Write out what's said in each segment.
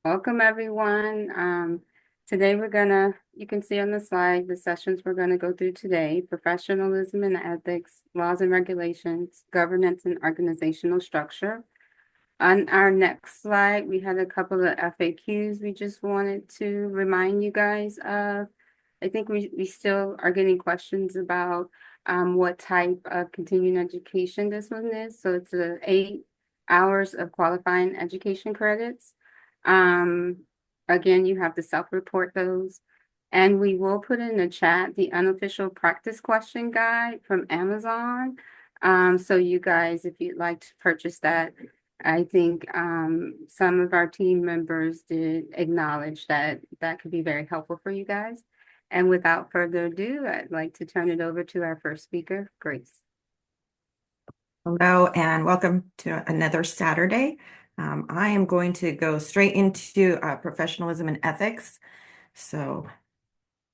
Welcome, everyone. Today you can see on the slide, the sessions we're gonna go through today: professionalism and ethics, laws and regulations, governance and organizational structure. On our next slide, we had a couple of FAQs we just wanted to remind you guys of. I think we still are getting questions about what type of continuing education this one is. So it's 8 hours of qualifying education credits. Um, Again, you have to self-report those. And we will put in the chat the unofficial practice question guide from Amazon. So you guys, if you'd like to purchase that, I think some of our team members did acknowledge that that could be very helpful for you guys. And without further ado, I'd like to turn it over to our first speaker, Grace. Hello and welcome to another Saturday. I am going to go straight into professionalism and ethics. So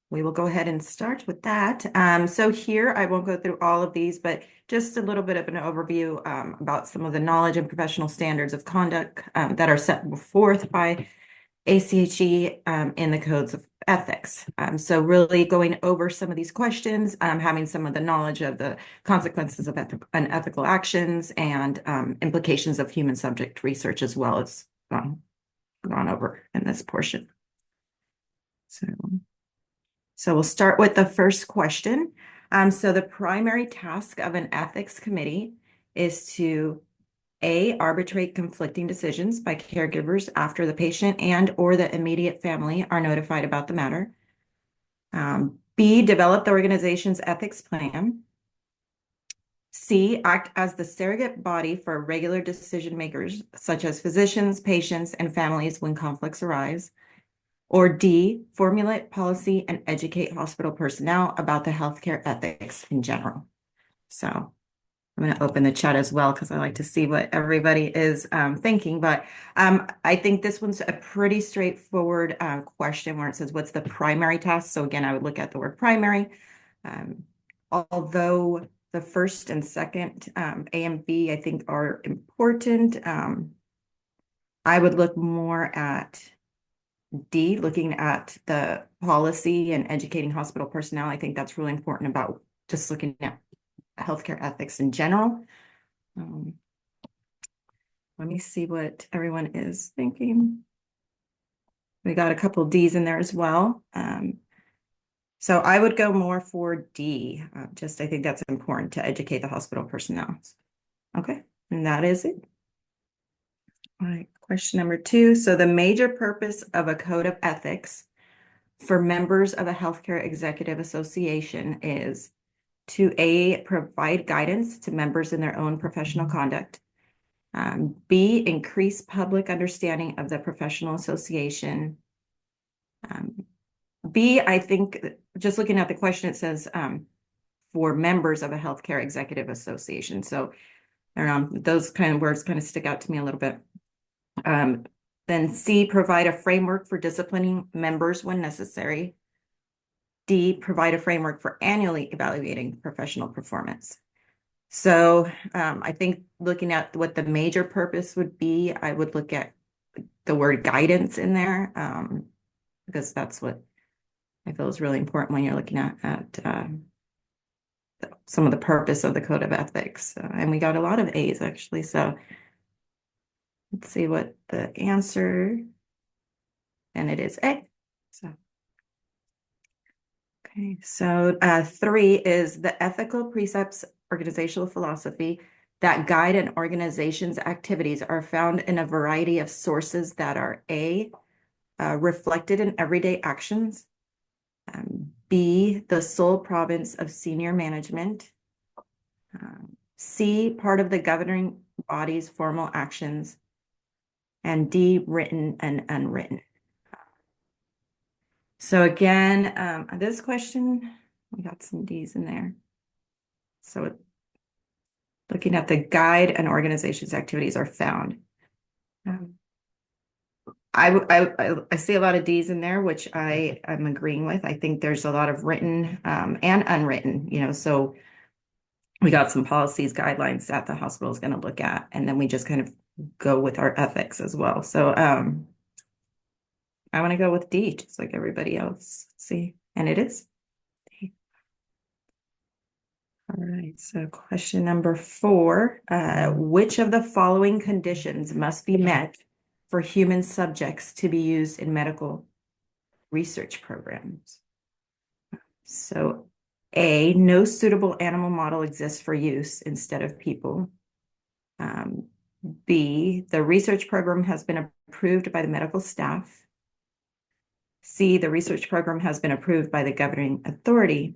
we will go ahead and start with that. So here, I won't go through all of these, but just a little bit of an overview about some of the knowledge and professional standards of conduct that are set forth by ACHE in the codes of ethics. So really going over some of these questions, having some of the knowledge of the consequences of unethical actions and implications of human subject research as well as gone over in this portion. So we'll start with the first question. So the primary task of an ethics committee is to arbitrate conflicting decisions by caregivers after the patient and or the immediate family are notified about the matter. B, develop the organization's ethics plan. C, act as the surrogate body for regular decision makers, such as physicians, patients, and families when conflicts arise. Or D, formulate policy and educate hospital personnel about the healthcare ethics in general. So I'm going to open the chat as well because I like to see what everybody is thinking. But I think this one's a pretty straightforward question where it says, what's the primary task? So again, I would look at the word primary. Although the first and second A and B, I think, are important, I would look more at D, looking at the policy and educating hospital personnel. I think that's really important about just looking at healthcare ethics in general. Let me see what everyone is thinking. We got a couple D's in there as well. So I would go more for D. I think that's important to educate the hospital personnel. Okay, and that is it. All right, question number 2. So the major purpose of a code of ethics for members of a healthcare executive association is to A, provide guidance to members in their own professional conduct. B, increase public understanding of the professional association. B, I think just looking at the question, it says for members of a healthcare executive association. So I don't know, those kind of words kind of stick out to me a little bit. Then C, provide a framework for disciplining members when necessary. D, provide a framework for annually evaluating professional performance. So I think looking at what the major purpose would be, I would look at the word guidance in there because that's what I feel is really important when you're looking at some of the purpose of the code of ethics. And we got a lot of A's actually. So let's see what the answer, and it is A. Okay, so 3 is the ethical precepts, organizational philosophy that guide an organization's activities are found in a variety of sources that are A, reflected in everyday actions, B, the sole province of senior management, C, part of the governing body's formal actions, and D, written and unwritten. So again, this question, we got some D's in there. So looking at the guide and organization's activities are found. I see a lot of D's in there, which I'm agreeing with. I think there's a lot of written and unwritten, so we got some policies, guidelines that the hospital is going to look at, and then we just kind of go with our ethics as well. So I want to go with D, just like everybody else. Let's see, and it is. All right, so question number 4, which of the following conditions must be met for human subjects to be used in medical research programs? So A, no suitable animal model exists for use instead of people. B, the research program has been approved by the medical staff. C, the research program has been approved by the governing authority.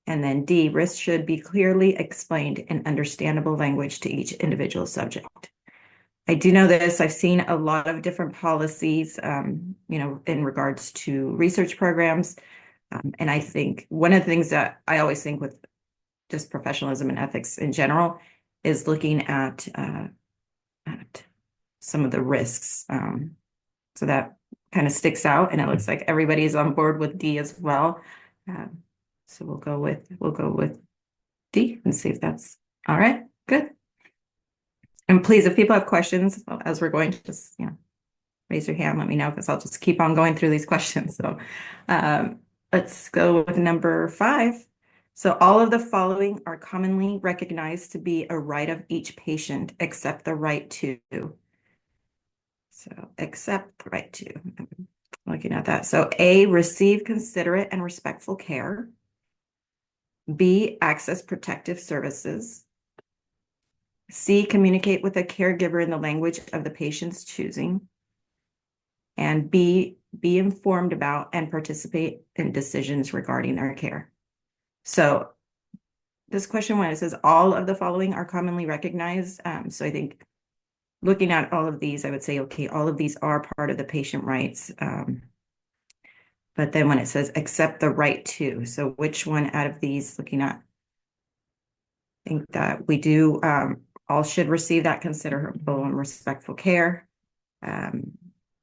And then D, risks should be clearly explained in understandable language to each individual subject. I do know this. I've seen a lot of different policies, in regards to research programs. And I think one of the things that I always think with just professionalism and ethics in general is looking at some of the risks. So that kind of sticks out, and it looks like everybody's on board with D as well. So we'll go with D and see if that's all right. Good. And please, if people have questions as we're going, just raise your hand, let me know, because I'll just keep on going through these questions. So let's go with number 5. So all of the following are commonly recognized to be a right of each patient, except the right to. So except the right to. I'm looking at that. So A, receive considerate and respectful care. B, access protective services. C, communicate with a caregiver in the language of the patient's choosing. And B, be informed about and participate in decisions regarding their care. So this question, when it says all of the following are commonly recognized, so I think looking at all of these, I would say, okay, all of these are part of the patient rights. But then when it says accept the right to, so which one out of these looking at? I think that we do, all should receive that considerable and respectful care.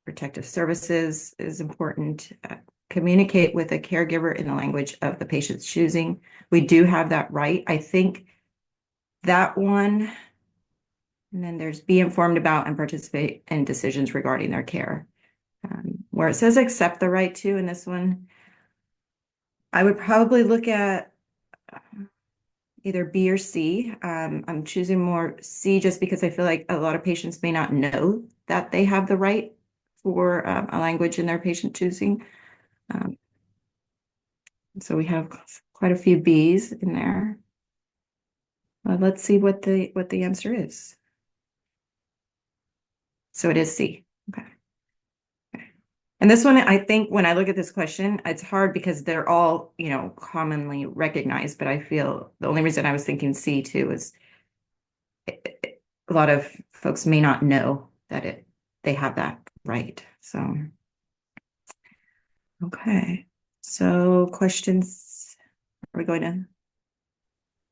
Protective services is important. Communicate with a caregiver in the language of the patient's choosing. We do have that right. I think that one, and then there's be informed about and participate in decisions regarding their care. Where it says accept the right to in this one, I would probably look at either B or C. I'm choosing more C just because I feel like a lot of patients may not know that they have the right for a language in their patient choosing. So we have quite a few B's in there. Let's see what the answer is. So it is C. Okay. And this one, I think when I look at this question, it's hard because they're all, commonly recognized, but I feel the only reason I was thinking C too is a lot of folks may not know that they have that right. So, okay. So questions, are we going to?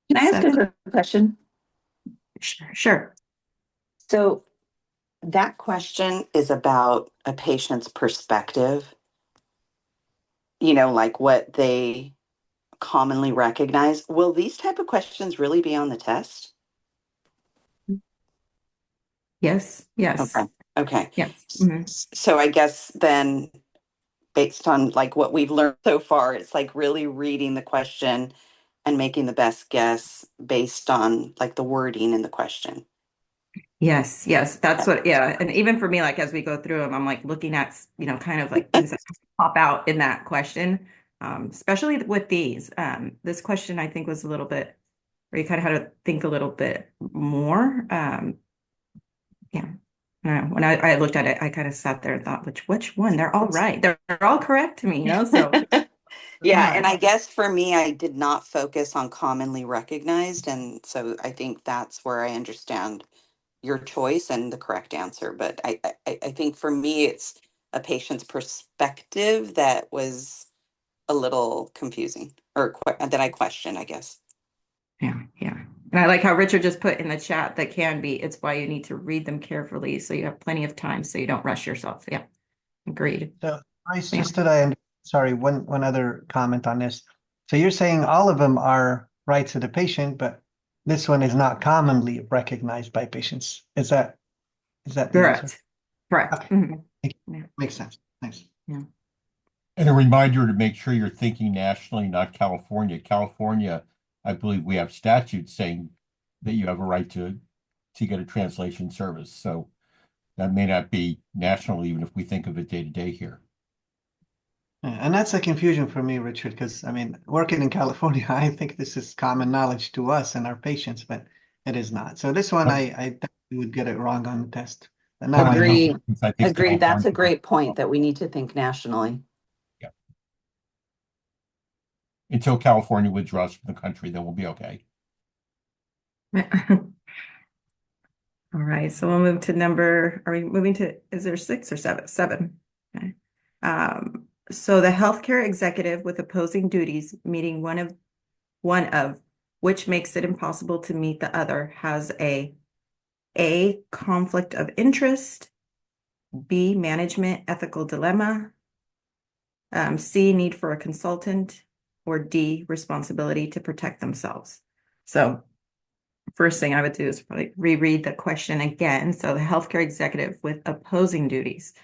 Can I ask a 7? quick question? Sure. So that question is about a patient's perspective, like what they commonly recognize. Will these type of questions really be on the test? Yes. Okay. Yes. Mhm. So I guess then based on like what we've learned so far, it's like really reading the question and making the best guess based on like the wording in the question. Yes, that's what, and even for me, like as we go through them, I'm like looking at, kind of like things that pop out in that question, especially with these. This question I think was a little bit, where you kind of had to think a little bit more. Yeah. When I looked at it, I kind of sat there and thought, which one? They're all right. They're all correct to me, so. Yeah, and I guess for me, I did not focus on commonly recognized, and so I think that's where I understand your choice and the correct answer. But I think for me, it's a patient's perspective that was a little confusing, or that I question, I guess. Yeah. And I like how Richard just put in the chat that can be, it's why you need to read them carefully so you have plenty of time so you don't rush yourself. Yeah, agreed. So, Bryce, Yeah. just that I, sorry, one other comment on this. So you're saying all of them are rights of the patient, but this one is not commonly recognized by patients. Is that the answer? Correct. Okay. Mhm. Thank you. Yeah. Makes sense. Nice. And a reminder to make sure you're thinking nationally, not California. California, I believe we have statutes saying that you have a right to get a translation service. So that may not be national, even if we think of it day to day here. Yeah, and that's a confusion for me, Richard, because I mean, working in California, I think this is common knowledge to us and our patients, but it is not. So this one, I definitely would get it wrong on the test. And now I know. Agree. I think Agree. That's a California- great point that we need to think nationally. Until California withdraws from the country, then we'll be okay. All right, so we'll move to number, are we moving to, is there 6 or 7? 7. Okay. So the healthcare executive with opposing duties meeting one of which makes it impossible to meet the other has a conflict of interest, B, management ethical dilemma, C, need for a consultant, or D, responsibility to protect themselves. So first thing I would do is probably reread the question again. So the healthcare executive with opposing duties,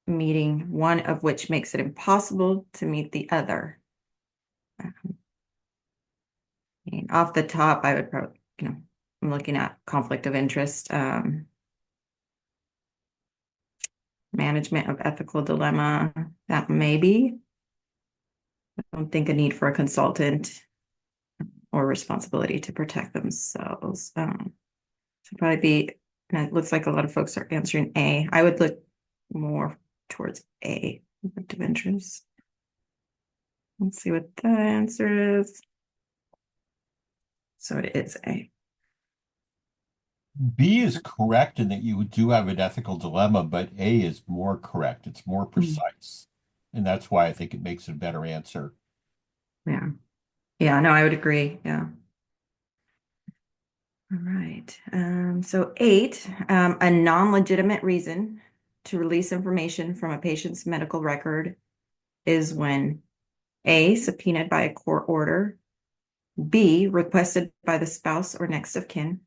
meeting one of which makes it impossible to meet the other. Off the top, I would probably, I'm looking at conflict of interest, management of ethical dilemma, that maybe. I don't think a need for a consultant or responsibility to protect themselves. So probably be, and it looks like a lot of folks are answering A. I would look more towards A, conflict of interest. Let's see what the answer is. So it is A. B is correct in that you do have an ethical dilemma, but A is more correct. It's more precise. And that's why I think it makes it a better answer. Yeah. Yeah, no, I would agree. Yeah. All right. So 8, a non-legitimate reason to release information from a patient's medical record is when A, subpoenaed by a court order, B, requested by the spouse or next of kin,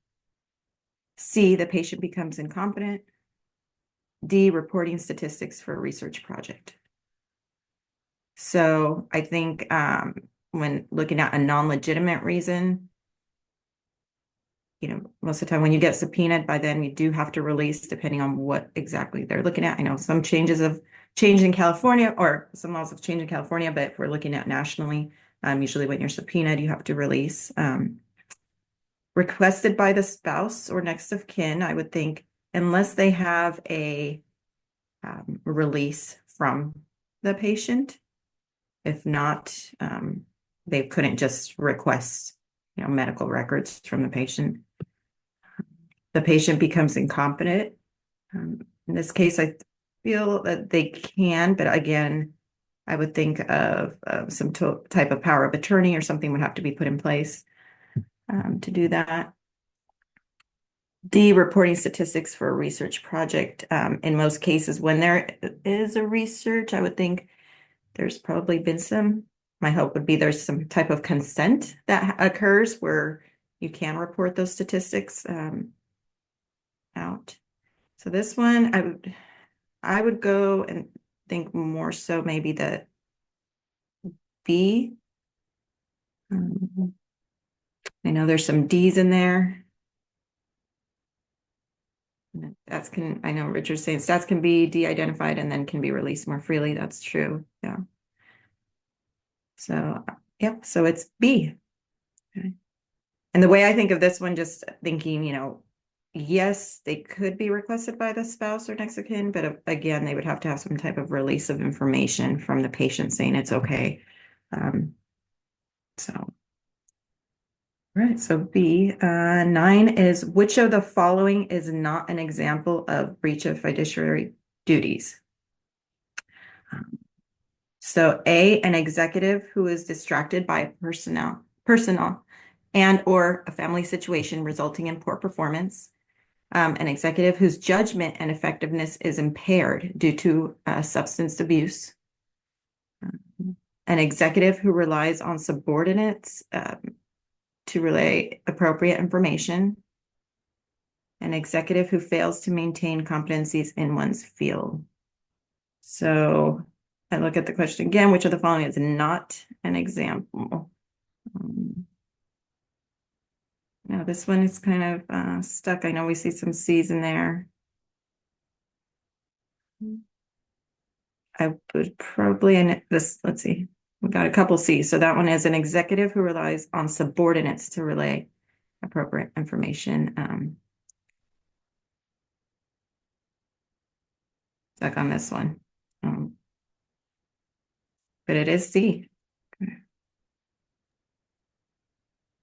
C, the patient becomes incompetent, D, reporting statistics for a research project. So I think when looking at a non-legitimate reason, most of the time when you get subpoenaed, by then we do have to release depending on what exactly they're looking at. I know some changes have changed in California, or some laws have changed in California, but if we're looking at nationally, usually when you're subpoenaed, you have to release. Requested by the spouse or next of kin, I would think, unless they have a release from the patient. If not, they couldn't just request, medical records from the patient. The patient becomes incompetent. In this case, I feel that they can, but again, I would think of some type of power of attorney or something would have to be put in place to do that. D, reporting statistics for a research project. In most cases, when there is a research, I would think there's probably been my hope would be there's some type of consent that occurs where you can report those statistics out. So this one, I would go and think more so maybe the B. I know there's some D's in there. I know Richard's saying stats can be de-identified and then can be released more freely. That's true. Yeah. So, yep. So it's B. Okay. And the way I think of this one, just thinking, yes, they could be requested by the spouse or next of kin, but again, they would have to have some type of release of information from the patient saying it's okay. Right, so B, 9 is which of the following is not an example of breach of fiduciary duties? So A, an executive who is distracted by personal and or a family situation resulting in poor performance. An executive whose judgment and effectiveness is impaired due to substance abuse. An executive who relies on subordinates to relay appropriate information. An executive who fails to maintain competencies in one's field. So I look at the question again, which of the following is not an example? Now this one is kind of stuck. I know we see some C's in there. I would probably, in this, let's see, we got a couple C's. So that one is an executive who relies on subordinates to relay appropriate information. Stuck on this one. But it is C.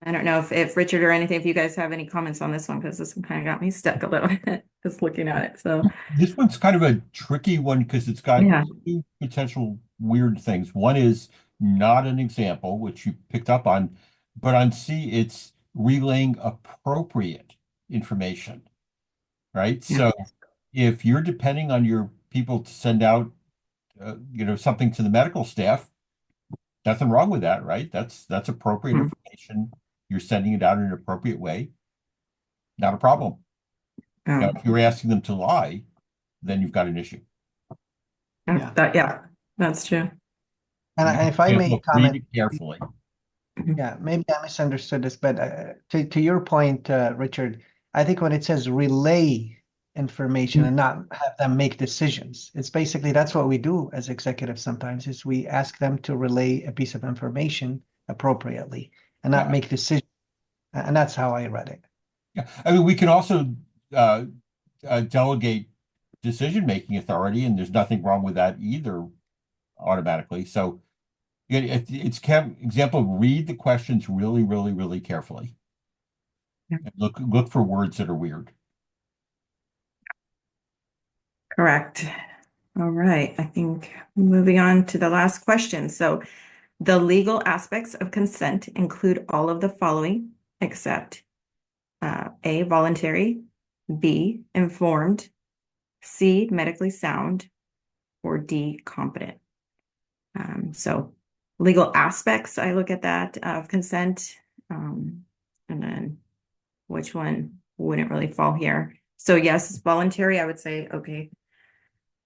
I don't know if Richard or anything, if you guys have any comments on this one, because this one kind of got me stuck a little bit just looking at it. So This one's kind of a tricky one because it's got yeah, two potential weird things. One is not an example, which you picked up on, but on C, it's relaying appropriate information, right? Yeah. So if you're depending on your people to send out, something to the medical staff, nothing wrong with that, right? That's appropriate Hmm. information. You're sending it out in an appropriate way. Not a problem. Now, if you're asking them to lie, then you've got an issue. Yeah. Yeah, that's true. And if I may Read comment, it carefully. yeah, maybe I misunderstood this, but to your point, Richard, I think when it says relay information and not have them make decisions, it's basically that's what we do as executives sometimes is we ask them to relay a piece of information appropriately and not Yeah. make decisions. And that's how I read it. Yeah, I mean, we can also delegate decision-making authority, and there's nothing wrong with that either automatically. So it's example, read the questions really, really, really carefully. Yeah. And look for words that are weird. Correct. All right. I think moving on to the last question. So the legal aspects of consent include all of the following, except A, voluntary, B, informed, C, medically sound, or D, competent. So legal aspects, I look at that of consent, and then which one wouldn't really fall here. So yes, it's voluntary. I would say, okay,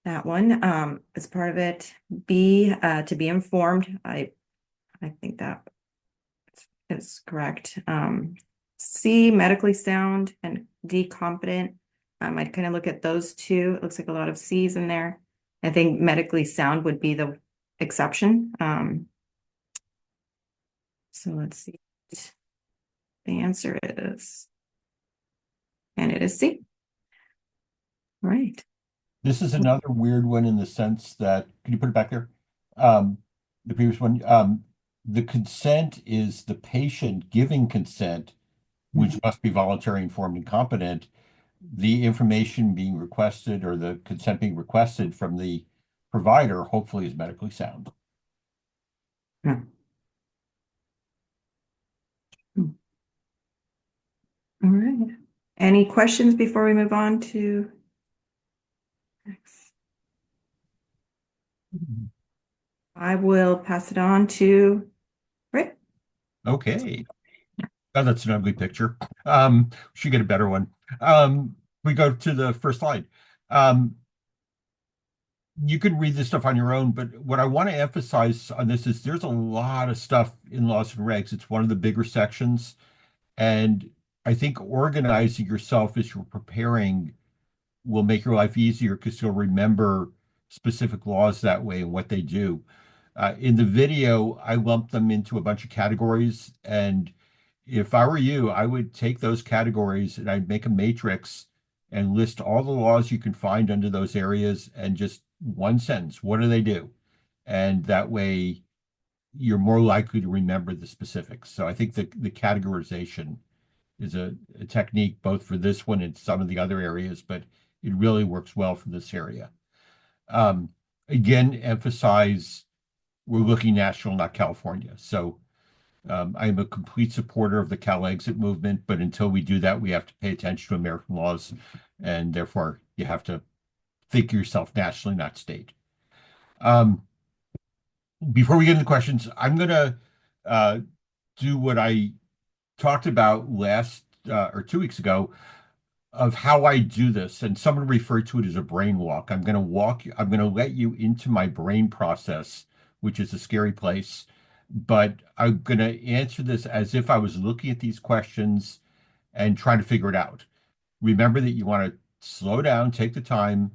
that one is part of it. B, to be informed. I think that is correct. C, medically sound, and D, competent. I kind of look at those two. It looks like a lot of C's in there. I think medically sound would be the exception. So let's see. The answer is, and it is C. All right. This is another weird one in the sense that, can you put it back there? The previous one, the consent is the patient giving consent, which must be voluntary, informed, and competent. The information being requested or the consent being requested from the provider hopefully is medically sound. Hmm. All right. Any questions before we move on to next? I will pass it on to Rick. Okay. Oh, that's an ugly picture. Should get a better one. We go to the first slide. You can read this stuff on your own, but what I want to emphasize on this is there's a lot of stuff in laws and regs. It's one of the bigger sections. And I think organizing yourself as you're preparing will make your life easier because you'll remember specific laws that way and what they do. In the video, I lumped them into a bunch of categories. And if I were you, I would take those categories and I'd make a matrix and list all the laws you can find under those areas and just one sentence. What do they do? And that way you're more likely to remember the specifics. So I think the categorization is a technique both for this one and some of the other areas, but it really works well for this area. Again, emphasize we're looking national, not California. So I'm a complete supporter of the Cal exit movement, but until we do that, we have to pay attention to American laws, and therefore you have to think yourself nationally, not state. Before we get into questions, I'm going to do what I talked about last or 2 weeks ago. of how I do this, and someone referred to it as a brain walk. I'm going to let you into my brain process, which is a scary place, but I'm going to answer this as if I was looking at these questions and trying to figure it out. Remember that you want to slow down, take the time,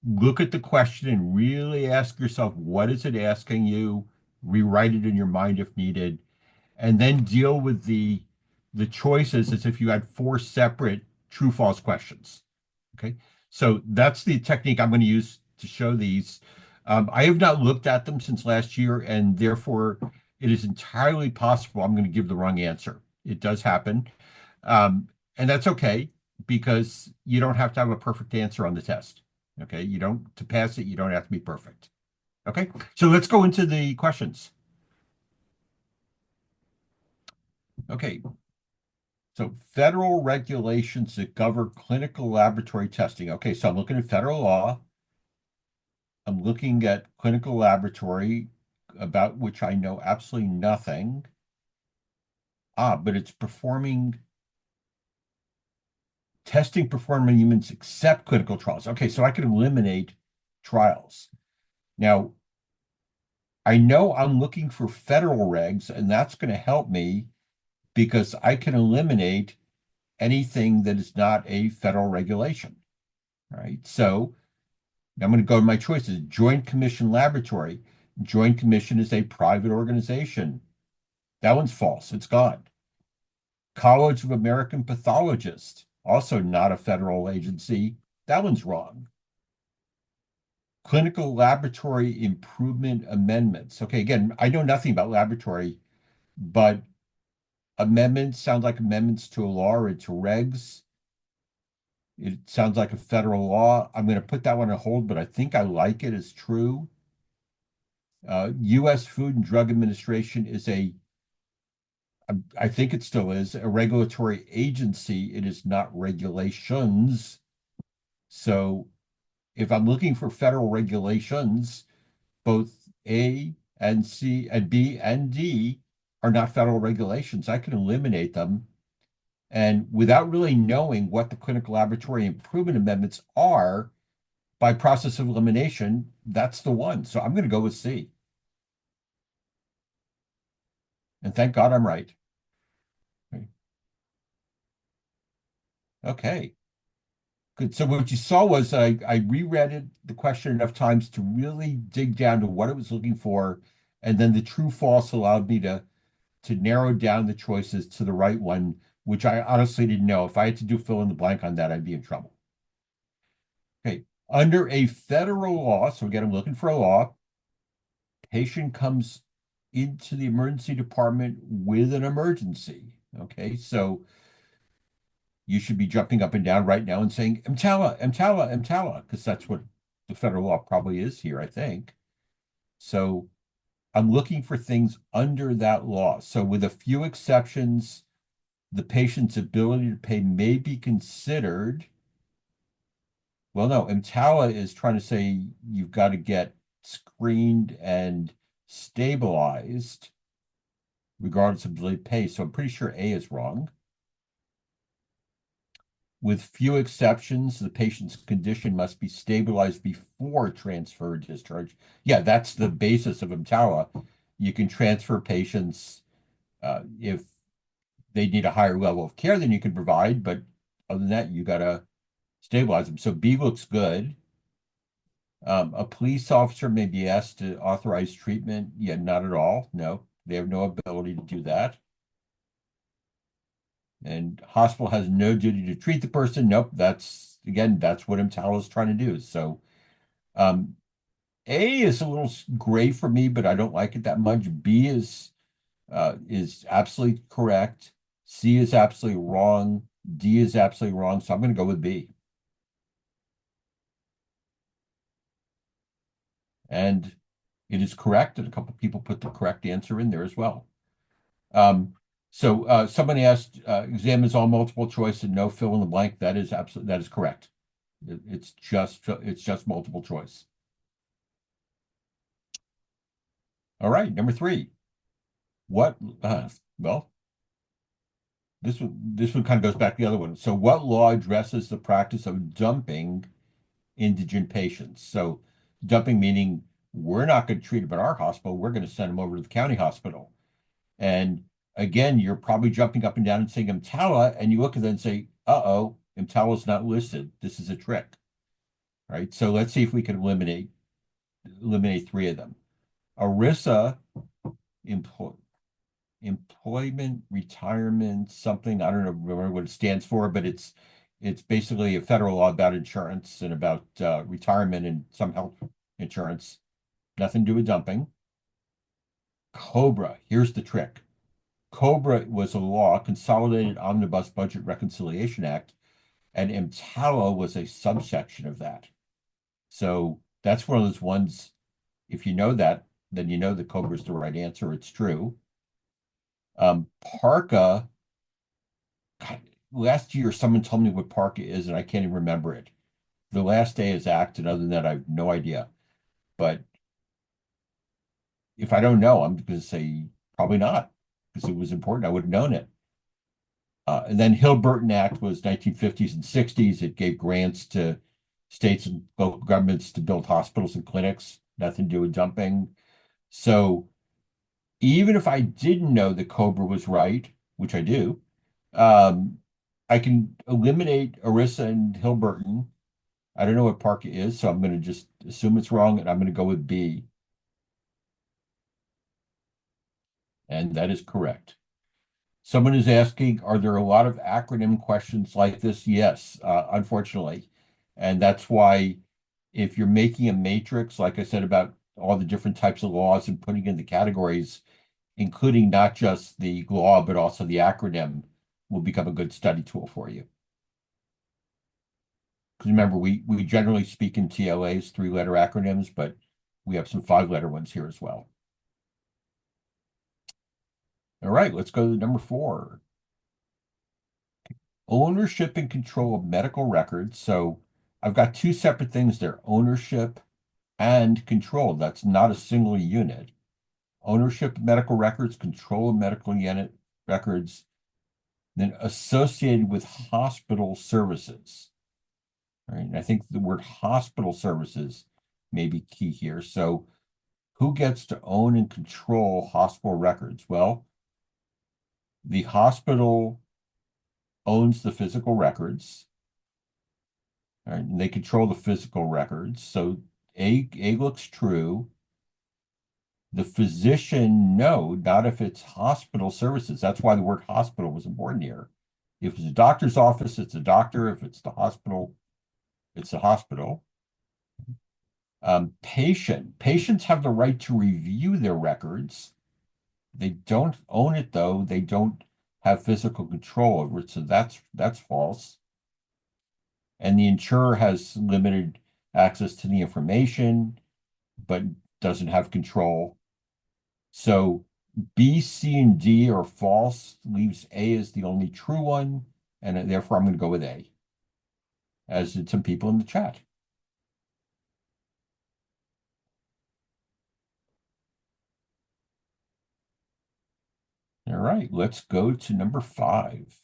look at the question and really ask yourself, what is it asking you? Rewrite it in your mind if needed, and then deal with the choices as if you had four separate true false questions. Okay. So that's the technique I'm going to use to show these. I have not looked at them since last year, and therefore it is entirely possible I'm going to give the wrong answer. It does happen. Um, and that's okay because you don't have to have a perfect answer on the test. Okay. You don't, to pass it, you don't have to be perfect. Okay. So let's go into the questions. Okay. So federal regulations that govern clinical laboratory testing. Okay. So I'm looking at federal law. I'm looking at clinical laboratory, about which I know absolutely nothing. But it's performing testing performed on humans except clinical trials. Okay, so I can eliminate trials. Now, I know I'm looking for federal regs, and that's going to help me because I can eliminate anything that is not a federal regulation. Right. So I'm going to go to my choices. Joint Commission Laboratory. Joint Commission is a private organization. That one's false. It's gone. College of American Pathologists, also not a federal agency. That one's wrong. Clinical Laboratory Improvement Amendments. Okay, again, I know nothing about laboratory, but amendments sound like amendments to a law or to regs. It sounds like a federal law. I'm going to put that one on hold, but I think I like it as true. U.S. Food and Drug Administration is I think it still is, a regulatory agency. It is not regulations. So if I'm looking for federal regulations, both A and C and B and D are not federal regulations. I can eliminate them. And without really knowing what the clinical laboratory improvement amendments are, by process of elimination, that's the one. So I'm going to go with C. And thank God I'm right. Okay. Good. So what you saw was I reread it, the question enough times to really dig down to what it was looking for, and then the true false allowed me to narrow down the choices to the right one, which I honestly didn't know. If I had to do fill in the blank on that, I'd be in trouble. Okay. Under a federal law, so again, I'm looking for a law, patient comes into the emergency department with an emergency. Okay. So you should be jumping up and down right now and saying, EMTALA, EMTALA, EMTALA, because that's what the federal law probably is here, I think. So I'm looking for things under that law. So with a few exceptions, the patient's ability to pay may be considered. Well, no, EMTALA is trying to say you've got to get screened and stabilized regardless of delayed pay. So I'm pretty sure A is wrong. With few exceptions, the patient's condition must be stabilized before transfer or discharge. Yeah, that's the basis of EMTALA. You can transfer patients if they need a higher level of care than you can provide, but other than that, you got to stabilize them. So B looks good. A police officer may be asked to authorize treatment. Yeah, not at all. No, they have no ability to do that. And hospital has no duty to treat the person. Nope, that's what EMTALA is trying to do. So A is a little gray for me, but I don't like it that much. B is absolutely correct. C is absolutely wrong. D is absolutely wrong. So I'm going to go with B. And it is correct, and a couple people put the correct answer in there as well. So someone asked, exam is all multiple choice and no fill in the blank. That is correct. It's just multiple choice. All right, number 3. Well, this one kind of goes back to the other one. So what law addresses the practice of dumping indigent patients? So dumping meaning we're not going to treat them at our hospital, we're going to send them over to the county hospital. And again, you're probably jumping up and down and saying EMTALA, and you look at them and say, uh-oh, EMTALA's not listed. This is a trick. Right? So let's see if we can eliminate three of them. ERISA, employment, retirement, something, I don't know, remember what it stands for, but it's basically a federal law about insurance and about retirement and some health insurance. Nothing to do with dumping. COBRA, here's the trick. COBRA was a law, Consolidated Omnibus Budget Reconciliation Act, and EMTALA was a subsection of that. So that's one of those ones, if you know that, then you know that COBRA is the right answer. It's true. PARCA, God, last year someone told me what PARCA is, and I can't even remember it. The last day is Act, and other than that, I have no idea. But if I don't know, I'm going to say probably not, because it was important. I would have known it. And then Hill-Burton Act was 1950s and 60s. It gave grants to states and local governments to build hospitals and clinics, nothing to do with dumping. So even if I didn't know that COBRA was right, which I do, I can eliminate ERISA and Hill-Burton. I don't know what PARCA is, so I'm going to just assume it's wrong, and I'm going to go with B. And that is correct. Someone is asking, are there a lot of acronym questions like this? Yes, unfortunately. And that's why if you're making a matrix, like I said, about all the different types of laws and putting in the categories, including not just the law, but also the acronym, will become a good study tool for you. Because remember, we generally speak in TLAs, 3-letter acronyms, but we have some 5-letter ones here as well. All right, let's go to number 4. Ownership and control of medical records. So I've got 2 separate things there, ownership and control. That's not a single unit. Ownership of medical records, control of medical unit records, then associated with hospital services. All right, and I think the word hospital services may be key here. So who gets to own and control hospital records? Well, the hospital owns the physical records. All right, and they control the physical records. So A looks true. The physician, no, not if it's hospital services. That's why the word hospital was important here. If it's a doctor's office, it's a doctor. If it's the hospital, it's the hospital. Patients have the right to review their records. They don't own it, though. They don't have physical control over it. So that's false. And the insurer has limited access to the information, but doesn't have control. So B, C, and D are false, leaves A as the only true one, and therefore I'm going to go with A, as did some people in the chat. All right, let's go to number 5.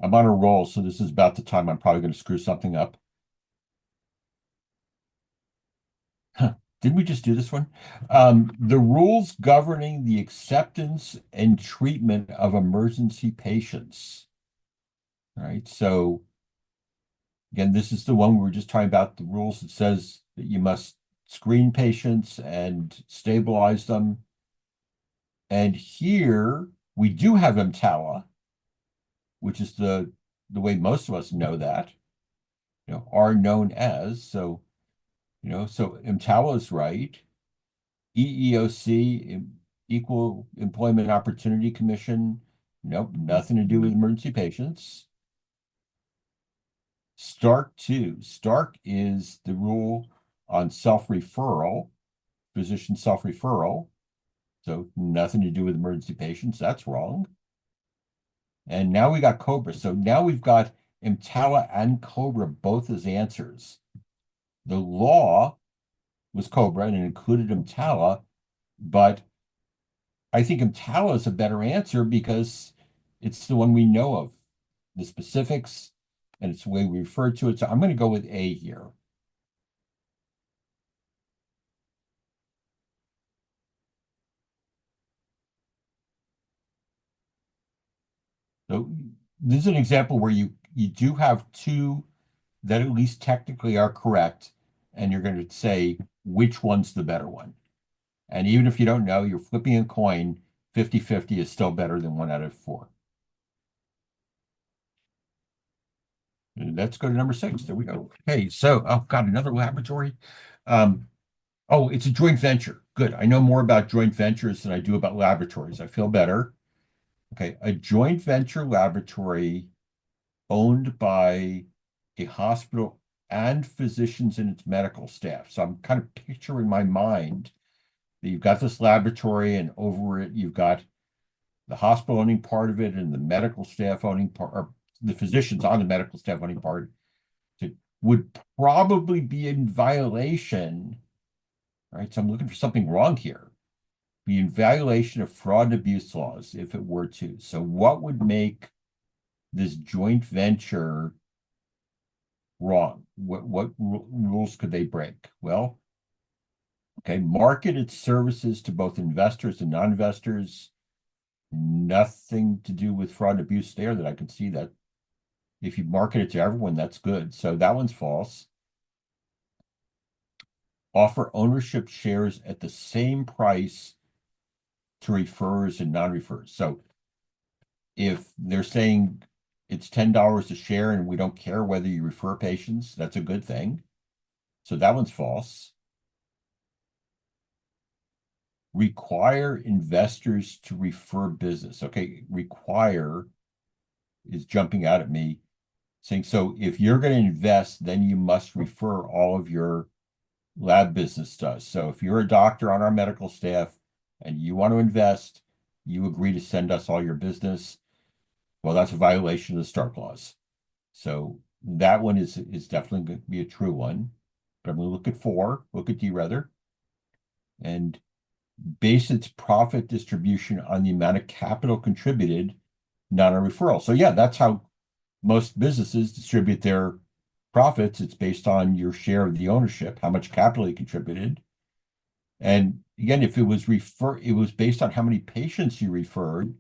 I'm on a roll, so this is about the time I'm probably going to screw something up. Didn't we just do this one? The rules governing the acceptance and treatment of emergency patients. All right, so again, this is the one we were just talking about, the rules that says that you must screen patients and stabilize them. And here we do have EMTALA, which is the way most of us know that, are known as. So, so EMTALA is right. EEOC, Equal Employment Opportunity Commission, nope, nothing to do with emergency patients. Stark 2. Stark is the rule on self-referral, physician self-referral. So nothing to do with emergency patients. That's wrong. And now we got COBRA. So now we've got EMTALA and COBRA both as answers. The law was COBRA and it included EMTALA, but I think EMTALA is a better answer because it's the one we know of, the specifics, and it's the way we refer to it. So I'm going to go with A here. So this is an example where you do have two that at least technically are correct, and you're going to say which one's the better one. And even if you don't know, you're flipping a coin, 50-50 is still better than 1 out of 4. Let's go to number 6. There we go. Okay, so I've got another laboratory. Oh, it's a joint venture. Good. I know more about joint ventures than I do about laboratories. I feel better. Okay, a joint venture laboratory owned by a hospital and physicians and its medical staff. So I'm kind of picturing in my mind that you've got this laboratory, and over it you've got the hospital owning part of it and the medical staff owning part, or the physicians on the medical staff owning part. It would probably be in violation, right? So I'm looking for something wrong here. Be in violation of fraud and abuse laws if it were to. So what would make this joint venture wrong? What rules could they break? Well, okay, market its services to both investors and non-investors. Nothing to do with fraud and abuse there that I can see. That if you market it to everyone, that's good. So that one's false. Offer ownership shares at the same price to referrers and non-referrers. So if they're saying it's $10 a share and we don't care whether you refer patients, that's a good thing. So that one's false. Require investors to refer business. Okay, require is jumping out at me, saying, so if you're going to invest, then you must refer all of your lab business to us. So if you're a doctor on our medical staff and you want to invest, you agree to send us all your business. Well, that's a violation of the STAR clause. So that one is definitely going to be a true one. But I'm going to look at 4, look at D rather, and base its profit distribution on the amount of capital contributed, not a referral. So yeah, that's how most businesses distribute their profits. It's based on your share of the ownership, how much capital you contributed. And again, if it was based on how many patients you referred,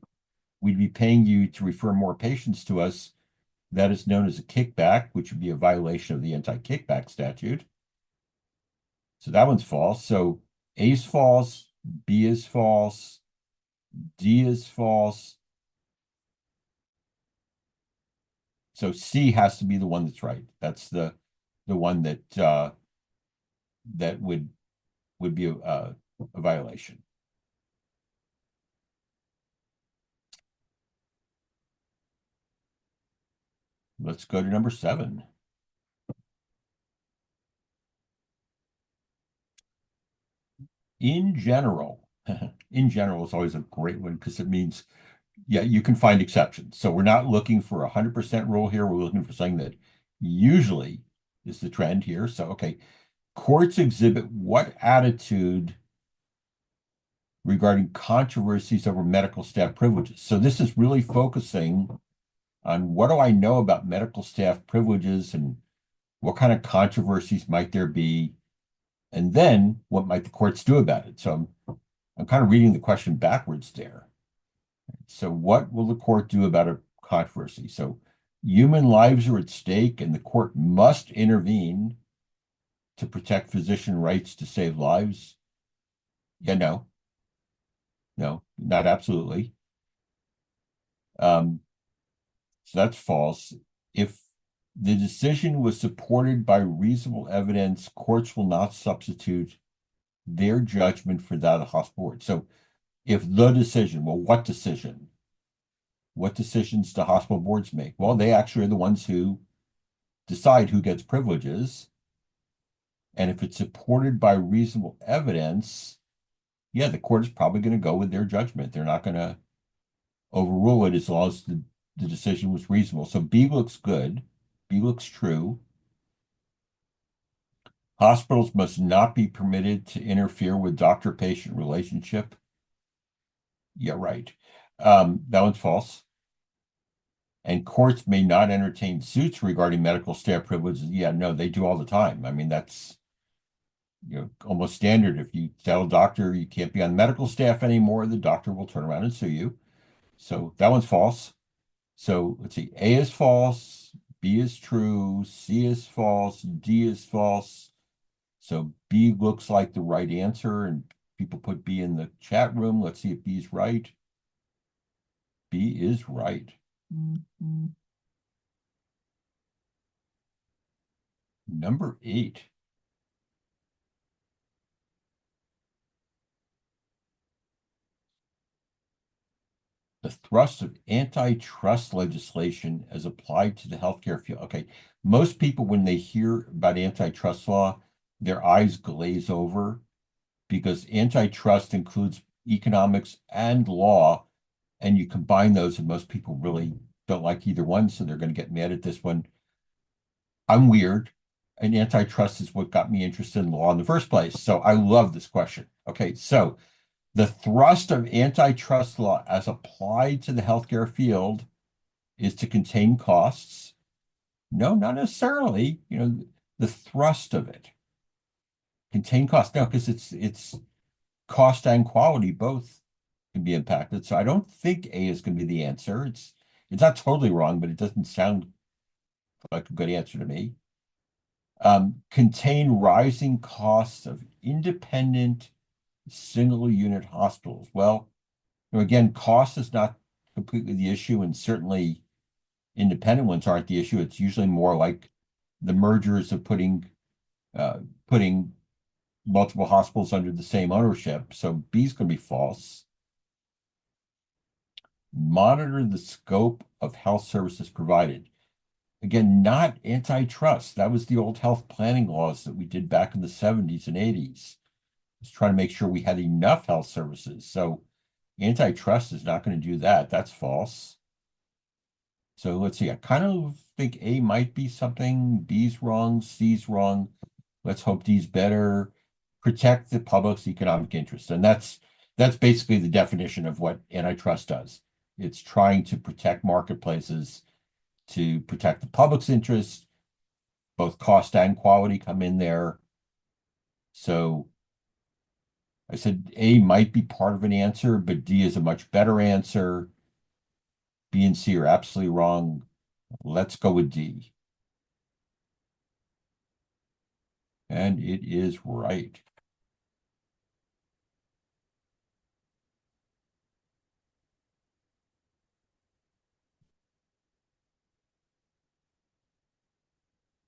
we'd be paying you to refer more patients to us. That is known as a kickback, which would be a violation of the anti-kickback statute. So that one's false. So A is false, B is false, D is false. So C has to be the one that's right. That's the one that that would be a violation. Let's go to number 7. In general, in general is always a great one because it means, yeah, you can find exceptions. So we're not looking for a 100% rule here. We're looking for something that usually is the trend here. So, okay, courts exhibit what attitude regarding controversies over medical staff privileges? So this is really focusing on what do I know about medical staff privileges and what kind of controversies might there be? And then what might the courts do about it? So I'm kind of reading the question backwards there. So what will the court do about a controversy? So human lives are at stake and the court must intervene to protect physician rights to save lives. Yeah, no, not absolutely. So that's false. If the decision was supported by reasonable evidence, courts will not substitute their judgment for that of the hospital board. So if the decision, well, what decision? What decisions do hospital boards make? Well, they actually are the ones who decide who gets privileges. And if it's supported by reasonable evidence, yeah, the court is probably going to go with their judgment. They're not going to overrule it as long as the decision was reasonable. So B looks good. B looks true. Hospitals must not be permitted to interfere with doctor-patient relationship. Yeah, right. That one's false. And courts may not entertain suits regarding medical staff privileges. Yeah, no, they do all the time. I mean, that's almost standard. If you tell a doctor you can't be on medical staff anymore, the doctor will turn around and sue you. So that one's false. So let's see. A is false, B is true, C is false, D is false. So B looks like the right answer, and people put B in the chat room. Let's see if B is right. B is right. Number 8. The thrust of antitrust legislation as applied to the healthcare field. Okay, most people, when they hear about antitrust law, their eyes glaze over because antitrust includes economics and law, and you combine those, and most people really don't like either one, so they're going to get mad at this one. I'm weird, and antitrust is what got me interested in law in the first place. So I love this question. Okay, so the thrust of antitrust law as applied to the healthcare field is to contain costs. No, not necessarily. The thrust of it. Contain costs. No, because it's cost and quality both can be impacted. So I don't think A is going to be the answer. It's not totally wrong, but it doesn't sound like a good answer to me. Contain rising costs of independent single unit hospitals. Well, again, cost is not completely the issue, and certainly independent ones aren't the issue. It's usually more like the mergers of putting multiple hospitals under the same ownership. So B is going to be false. Monitor the scope of health services provided. Again, not antitrust. That was the old health planning laws that we did back in the 70s and 80s. It's trying to make sure we had enough health services. So antitrust is not going to do that. That's false. So let's see. I kind of think A might be something. B's wrong. C's wrong. Let's hope D's better. Protect the public's economic interest. And that's basically the definition of what antitrust does. It's trying to protect marketplaces, to protect the public's interest. Both cost and quality come in there. So I said A might be part of an answer, but D is a much better answer. B and C are absolutely wrong. Let's go with D. And it is right.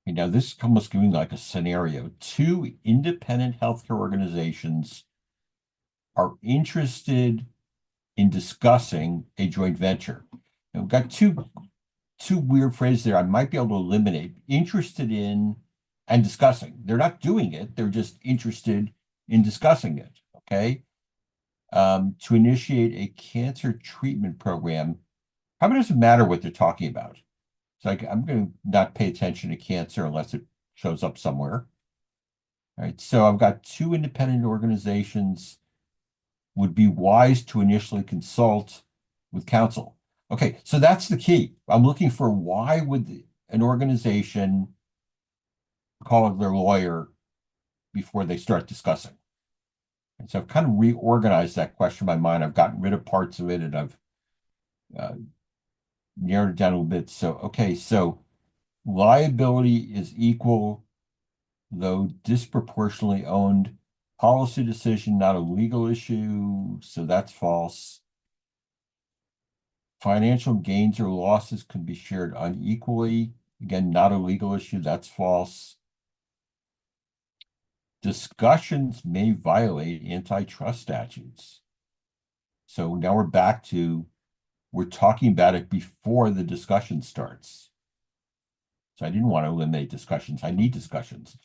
Okay, now this is almost giving like a scenario. 2 independent healthcare organizations are interested in discussing a joint venture. Now, we've got two weird phrases there. I might be able to eliminate interested in and discussing. They're not doing it. They're just interested in discussing it. Okay. To initiate a cancer treatment program. Probably doesn't matter what they're talking about. So I'm going to not pay attention to cancer unless it shows up somewhere. All right. So I've got 2 independent organizations would be wise to initially consult with counsel. Okay, so that's the key. I'm looking for why would an organization call their lawyer before they start discussing? And so I've kind of reorganized that question in my mind. I've gotten rid of parts of it and I've narrowed it down a little bit. So, okay, so liability is equal, though disproportionately owned. Policy decision, not a legal issue. So that's false. Financial gains or losses can be shared unequally. Again, not a legal issue. That's false. Discussions may violate antitrust statutes. So now we're back to, we're talking about it before the discussion starts. So I didn't want to eliminate discussions. I need discussions.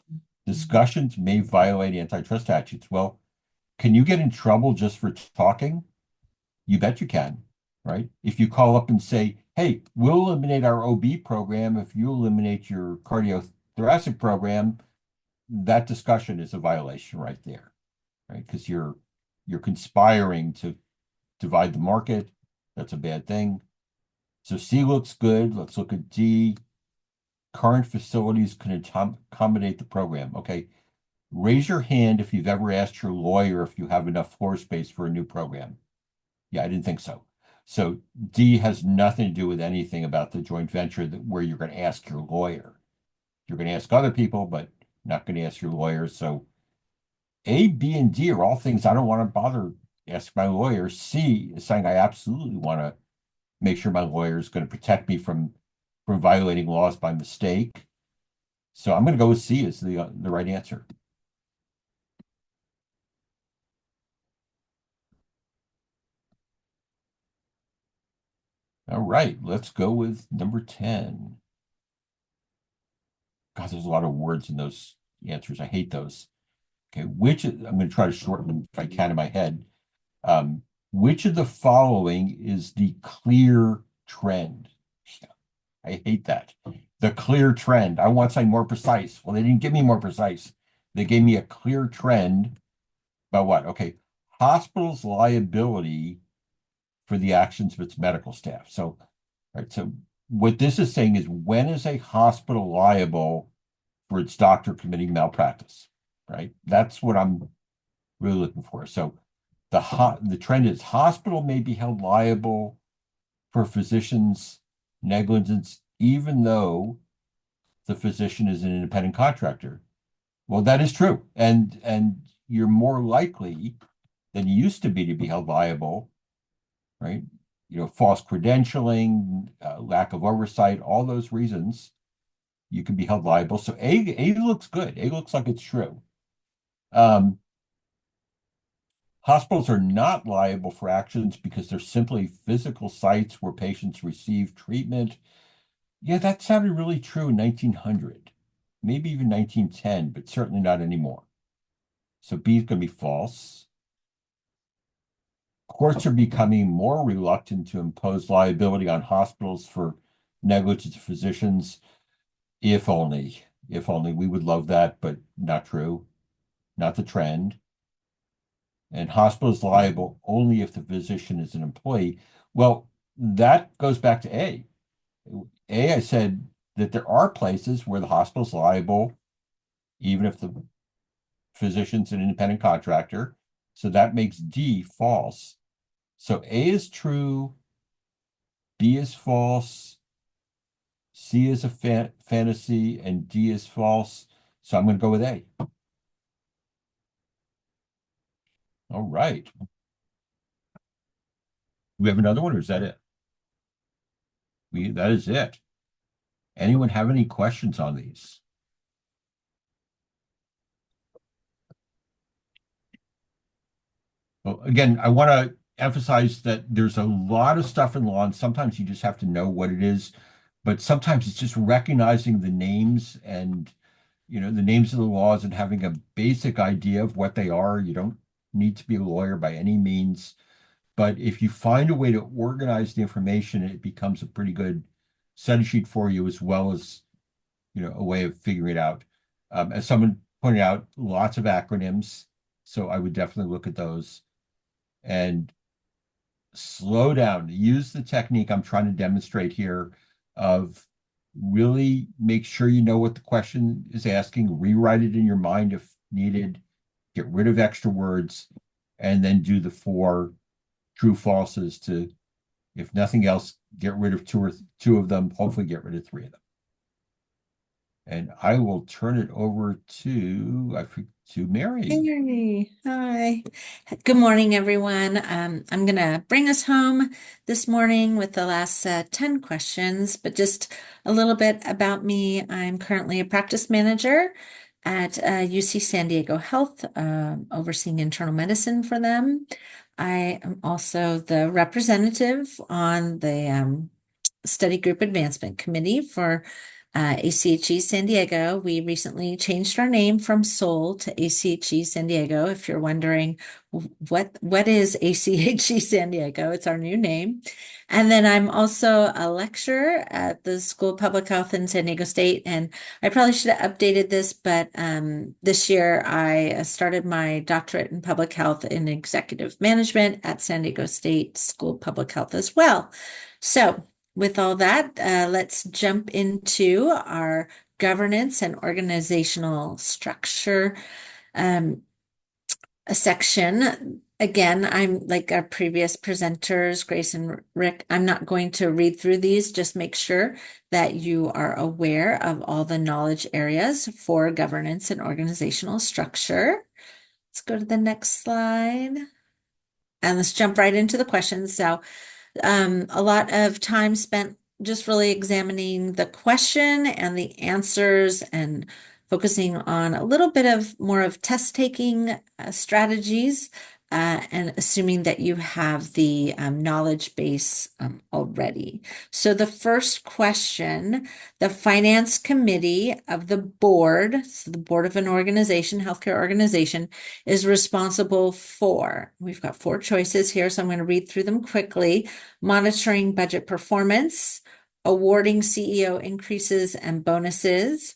Discussions may violate antitrust statutes. Well, can you get in trouble just for talking? You bet you can, right? If you call up and say, hey, we'll eliminate our OB program if you eliminate your cardiothoracic program, that discussion is a violation right there, right? Because you're conspiring to divide the market. That's a bad thing. So C looks good. Let's look at D. Current facilities can accommodate the program. Okay. Raise your hand if you've ever asked your lawyer if you have enough floor space for a new program. Yeah, I didn't think so. So D has nothing to do with anything about the joint venture where you're going to ask your lawyer. You're going to ask other people, but not going to ask your lawyer. So A, B, and D are all things I don't want to bother ask my lawyer. C is saying I absolutely want to make sure my lawyer is going to protect me from violating laws by mistake. So I'm going to go with C as the right answer. All right, let's go with number 10. God, there's a lot of words in those answers. I hate those. Okay, I'm going to try to shorten them if I can in my head. Which of the following is the clear trend? I hate that. The clear trend. I want something more precise. Well, they didn't give me more precise. They gave me a clear trend about what? Okay, hospitals' liability for the actions of its medical staff. So, right. So what this is saying is, when is a hospital liable for its doctor committing malpractice? Right. That's what I'm really looking for. So the trend is hospital may be held liable for physician's negligence, even though the physician is an independent contractor. Well, that is true. And you're more likely than you used to be held liable, right? False credentialing, lack of oversight, all those reasons you can be held liable. So A looks good. A looks like it's true. Hospitals are not liable for actions because they're simply physical sites where patients receive treatment. Yeah, that sounded really true in 1900, maybe even 1910, but certainly not anymore. So B is going to be false. Courts are becoming more reluctant to impose liability on hospitals for negligence of physicians. If only we would love that, but not true, not the trend. And hospitals liable only if the physician is an employee. Well, that goes back to A. I said that there are places where the hospital's liable, even if the physician's an independent contractor. So that makes D false. So A is true, B is false, C is a fantasy, and D is false. So I'm going to go with A. All right. We have another one, or is that it? That is it. Anyone have any questions on these? Well, again, I want to emphasize that there's a lot of stuff in law, and sometimes you just have to know what it is. But sometimes it's just recognizing the names and the names of the laws and having a basic idea of what they are. You don't need to be a lawyer by any means. But if you find a way to organize the information, it becomes a pretty good study sheet for you, as well as a way of figuring it out. As someone pointed out, lots of acronyms. So I would definitely look at those and slow down. Use the technique I'm trying to demonstrate here of really make sure you know what the question is asking, rewrite it in your mind if needed, get rid of extra words, and then do the 4 true falses to, if nothing else, get rid of two of them, hopefully get rid of 3 of them. And I will turn it over to Mary. Hey, hi. Good morning, everyone. I'm going to bring us home this morning with the last 10 questions, but just a little bit about me. I'm currently a practice manager at UC San Diego Health, overseeing internal medicine for them. I am also the representative on the Study Group Advancement Committee for ACHE San Diego. We recently changed our name from SOHL to ACHE San Diego. If you're wondering what is ACHE San Diego, it's our new name. And then I'm also a lecturer at the School of Public Health in San Diego State. And I probably should have updated this, but this year I started my doctorate in public health in executive management at San Diego State School of Public Health as well. So with all that, let's jump into our governance and organizational structure section. Again, I'm like our previous presenters, Grace and Rick, I'm not going to read through these, just make sure that you are aware of all the knowledge areas for governance and organizational structure. Let's go to the next slide. And let's jump right into the questions. So a lot of time spent just really examining the question and the answers and focusing on a little bit of more of test taking strategies and assuming that you have the knowledge base already. So the first question, the finance committee of the board, so the board of an organization, healthcare organization, is responsible for, we've got 4 choices here, so I'm going to read through them quickly. Monitoring budget performance, awarding CEO increases and bonuses,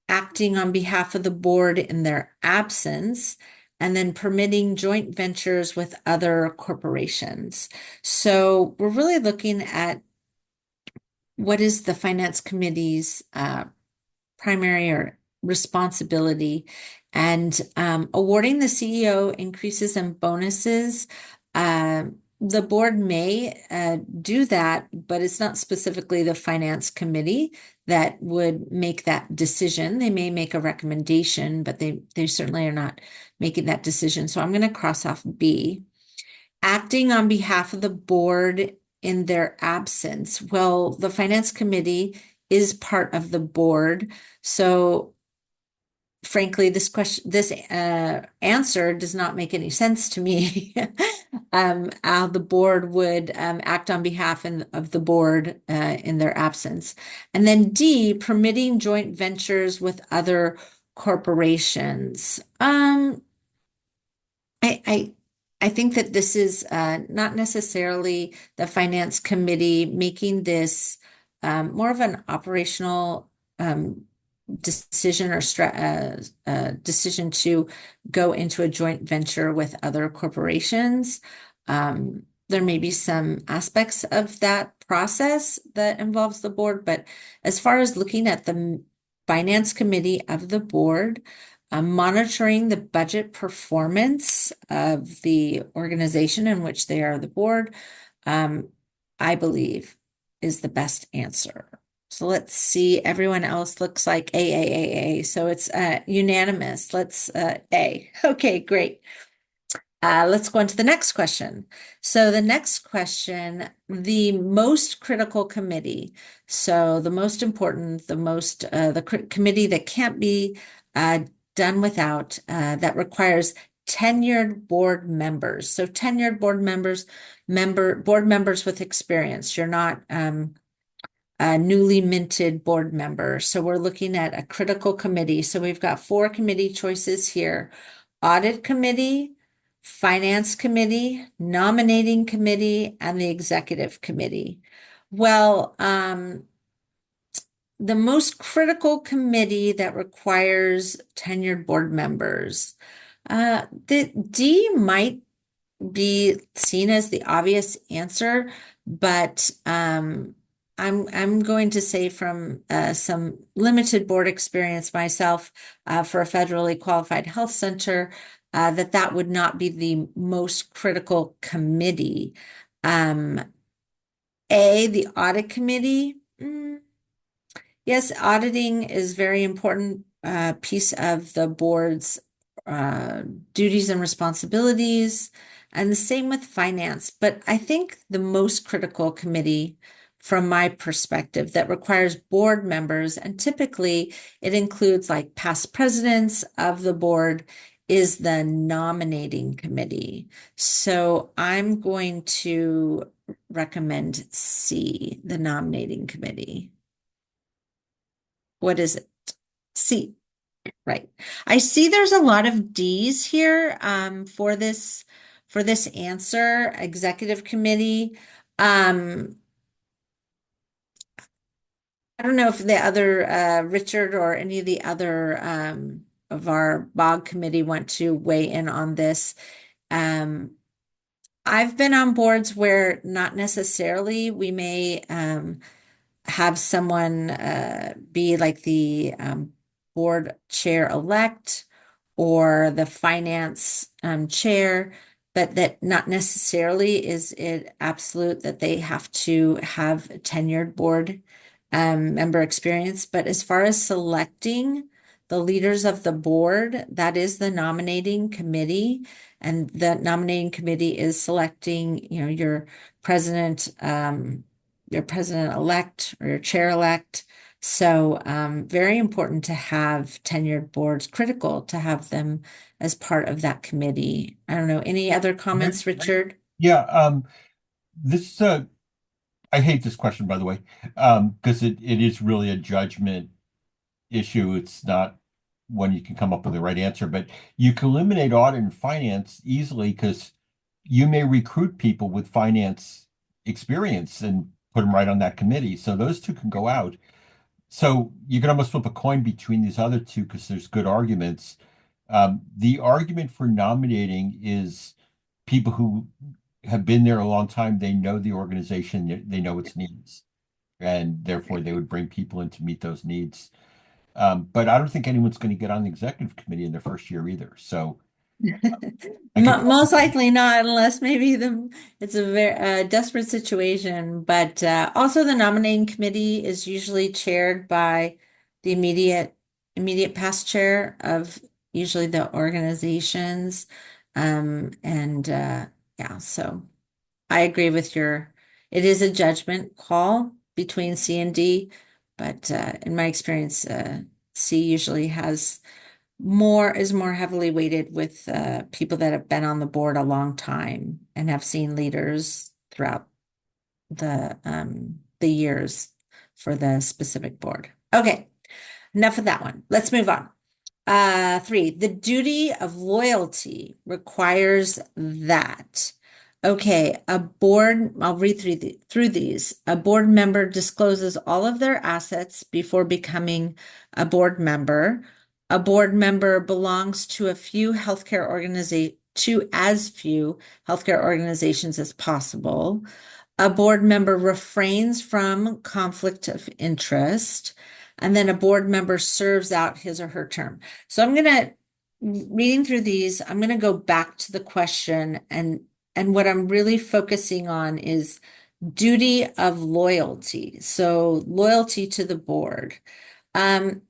acting on behalf of the board in their absence, and then permitting joint ventures with other corporations. So we're really looking at what is the finance committee's primary or responsibility, and awarding the CEO increases and bonuses. The board may do that, but it's not specifically the finance committee that would make that decision. They may make a recommendation, but they certainly are not making that decision. So I'm going to cross off B. Acting on behalf of the board in their absence. Well, the finance committee is part of the board. So frankly, this answer does not make any sense to me. How the board would act on behalf of the board in their absence. And then D, permitting joint ventures with other corporations. I think that this is not necessarily the finance committee making this more of an operational decision or decision to go into a joint venture with other corporations. There may be some aspects of that process that involves the board, but as far as looking at the finance committee of the board, monitoring the budget performance of the organization in which they are the board, I believe is the best answer. So let's see, everyone else looks like A. So it's unanimous. Let's A. Okay, great. Let's go on to the next question. So the next question, the most critical committee. So the most important, the committee that can't be done without, that requires tenured board members. So tenured board members, board members with experience. You're not a newly minted board member. So we're looking at a critical committee. So we've got 4 committee choices here: audit committee, finance committee, nominating committee, and the executive committee. Well, the most critical committee that requires tenured board members, the D might be seen as the obvious answer, but I'm going to say from some limited board experience myself for a federally qualified health center that would not be the most critical committee. A, the audit committee. Yes, auditing is very important piece of the board's duties and responsibilities, and the same with finance. But I think the most critical committee from my perspective that requires board members, and typically it includes like past presidents of the board, is the nominating committee. So I'm going to recommend C, the nominating committee. what is it? C, right. I see there's a lot of D's here for this answer, executive committee. I don't know if the other Richard or any of the other of our BOG committee want to weigh in on this. I've been on boards where not necessarily we may have someone be like the board chair-elect or the finance chair, but that not necessarily is it absolute that they have to have a tenured board member experience. But as far as selecting the leaders of the board, that is the nominating committee. And the nominating committee is selecting, your president, your president-elect or your chair-elect. So very important to have tenured boards, critical to have them as part of that committee. I don't know, any other comments, Richard? Yeah, this I hate this question, by the way, because it is really a judgment issue. It's not one you can come up with the right answer, but you can eliminate audit and finance easily because you may recruit people with finance experience and put them right on that committee. So those two can go out. So you can almost flip a coin between these other two because there's good arguments. The argument for nominating is people who have been there a long time. They know the organization, they know its needs, and therefore they would bring people in to meet those needs. But I don't think anyone's going to get on the executive committee in their first year either. So I could, Most likely not, unless maybe it's a very desperate situation. But also, the nominating committee is usually chaired by the immediate past chair of usually the organizations. And yeah, so I agree with it is a judgment call between C and D, but in my experience, C usually is more heavily weighted with people that have been on the board a long time and have seen leaders throughout the years for the specific board. Okay, enough of that one. Let's move on. 3, the duty of loyalty requires that. Okay, I'll read through these. A board member discloses all of their assets before becoming a board member. A board member belongs to as few healthcare organizations as possible. A board member refrains from conflict of interest. And then a board member serves out his or her term. So reading through these, I'm going to go back to the question, and what I'm really focusing on is duty of loyalty. So loyalty to the board. I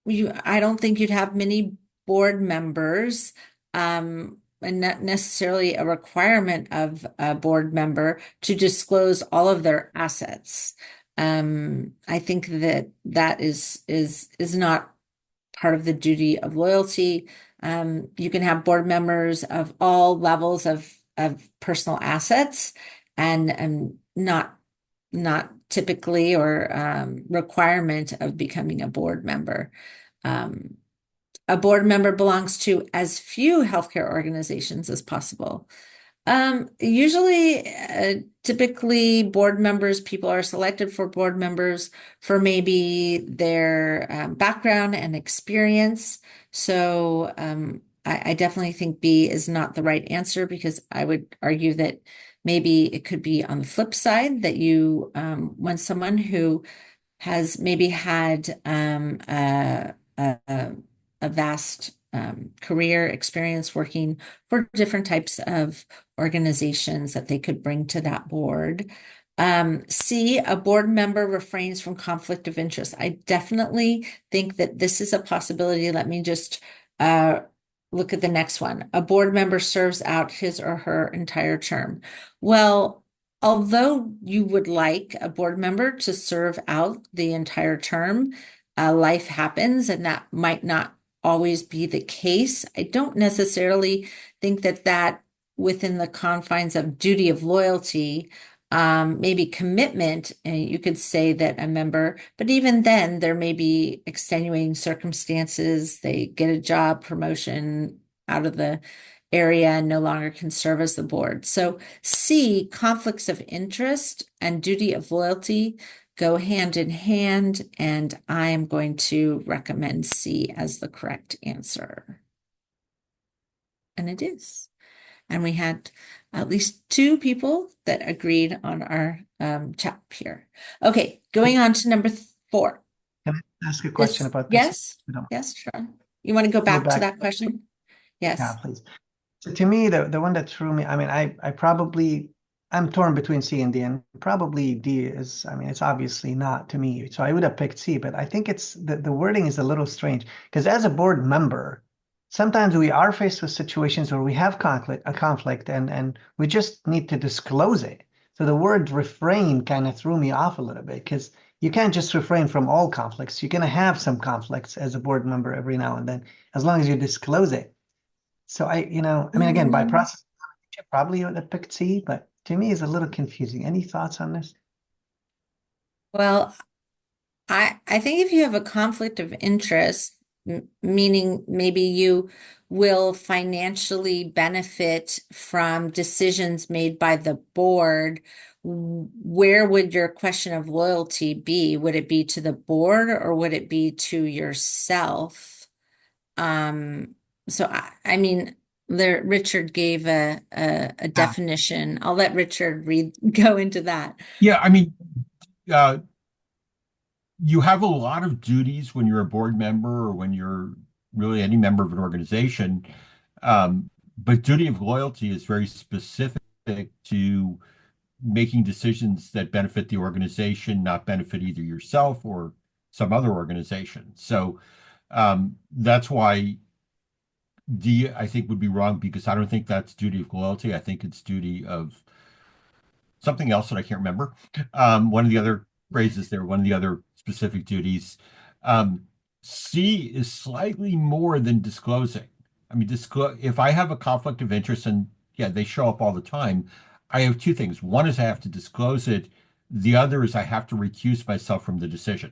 don't think you'd have many board members, and not necessarily a requirement of a board member to disclose all of their assets. I think that is not part of the duty of loyalty. You can have board members of all levels of personal assets, and not typically or requirement of becoming a board member. A board member belongs to as few healthcare organizations as possible. Usually, typically board members, people are selected for board members for maybe their background and experience. So I definitely think B is not the right answer, because I would argue that maybe it could be on the flip side, that you want someone who has maybe had a vast career experience working for different types of organizations that they could bring to that board. C, a board member refrains from conflict of interest. I definitely think that this is a possibility. Let me just look at the next one. A board member serves out his or her entire term. Well, although you would like a board member to serve out the entire term, life happens, and that might not always be the case. I don't necessarily think that within the confines of duty of loyalty Maybe commitment, and you could say that a member, but even then, there may be extenuating circumstances. They get a job promotion out of the area and no longer can serve as the board. So C, conflicts of interest and duty of loyalty go hand in hand, and I am going to recommend C as the correct answer. And it is. And we had at least 2 people that agreed on our chat here. Okay, going on to number 4. Can I ask a question about this? Yes, You know, yes, sure. You want to go back to that question? Yeah, Yes. please. So to me, the one that threw me, I mean, I'm torn between C and D, and probably D is, I mean, it's obviously not to me. So I would have picked C, but I think it's the wording is a little strange because as a board member, sometimes we are faced with situations where we have a conflict and we just need to disclose it. So the word refrain kind of threw me off a little bit because you can't just refrain from all conflicts. You're going to have some conflicts as a board member every now and then, as long as you disclose it. So I mean, again, by process, I probably would have picked C, but to me, it's a little confusing. Any thoughts on this? Well, I think if you have a conflict of interest, meaning maybe you will financially benefit from decisions made by the board, where would your question of loyalty be? Would it be to the board or would it be to yourself? So I mean, there Richard gave a definition. I'll let Richard go into that. Yeah, I mean, uh, you have a lot of duties when you're a board member or when you're really any member of an organization. But duty of loyalty is very specific to making decisions that benefit the organization, not benefit either yourself or some other organization. So that's why D, I think, would be wrong because I don't think that's duty of loyalty. I think it's duty of something else that I can't remember. One of the other phrases there, one of the other specific duties. C is slightly more than disclosing. I mean, if I have a conflict of interest, and yeah, they show up all the time, I have 2 things. One is I have to disclose it. The other is I have to recuse myself from the decision,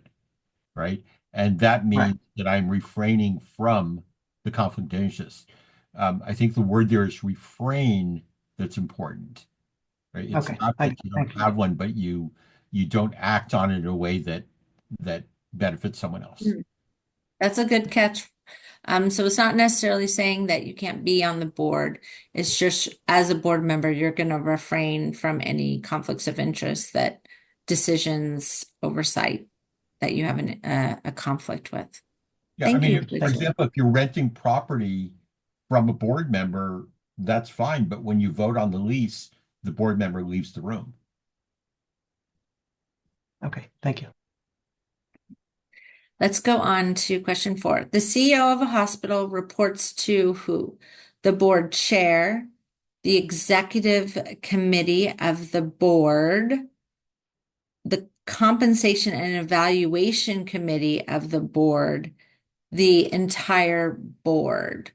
right? And that Right. means that I'm refraining from the conflict of interest. I think the word there is refrain that's important. Right? It's Okay. not that you don't Thank you. have one, but you don't act on it in a way that benefits someone else. That's a good catch. So it's not necessarily saying that you can't be on the board. It's just as a board member, you're going to refrain from any conflicts of interest that decisions, oversight that you have a conflict with. Yeah, I Thank you, mean, for Richard. example, if you're renting property from a board member, that's fine. But when you vote on the lease, the board member leaves the room. Okay. Thank you. Let's go on to question 4. The CEO of a hospital reports to who? The board chair, the executive committee of the board, the compensation and evaluation committee of the board, the entire board.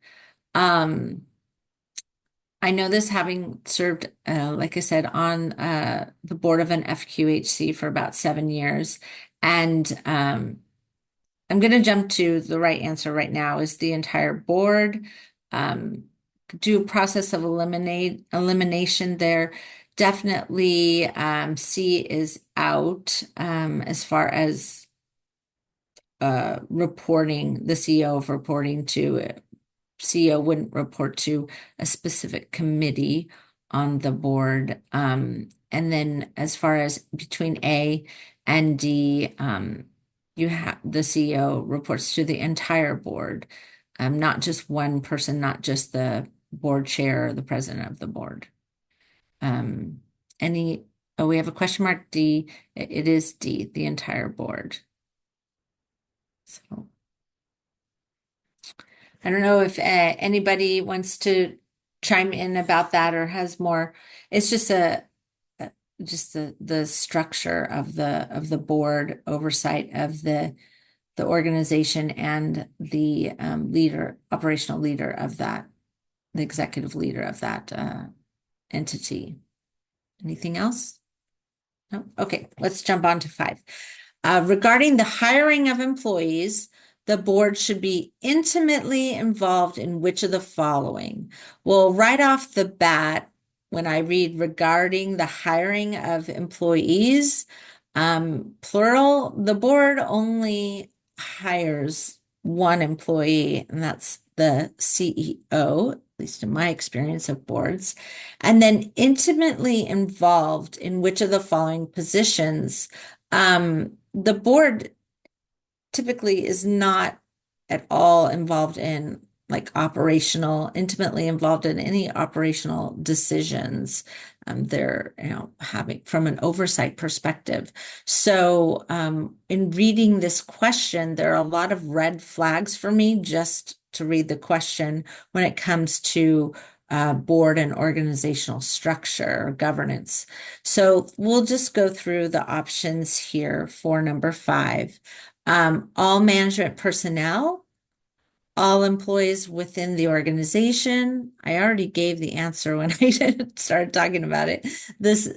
I know this having served, like I said, on the board of an FQHC for about 7 years. And I'm going to jump to the right answer right now is the entire board. Do process of elimination there. Definitely C is out as far as reporting, the CEO of reporting to it. CEO wouldn't report to a specific committee on the board. And then as far as between A and D, you have the CEO reports to the entire board, not just one person, not just the board chair or the president of the board. We have a question mark D. It is D, the entire board. So I don't know if anybody wants to chime in about that or has more. It's just just the structure of the board oversight of the organization and the operational leader of that, the executive leader of that entity. Anything else? No? Okay, let's jump on to 5. Regarding the hiring of employees, the board should be intimately involved in which of the following? Well, right off the bat, when I read regarding the hiring of employees, plural, the board only hires one employee, and that's the CEO, at least in my experience of boards. And then intimately involved in which of the following positions? The board typically is not at all involved in like intimately involved in any operational decisions. They're, having from an oversight perspective. So, in reading this question, there are a lot of red flags for me just to read the question when it comes to board and organizational structure or governance. So we'll just go through the options here for number 5. All management personnel, all employees within the organization. I already gave the answer when I started talking about it. This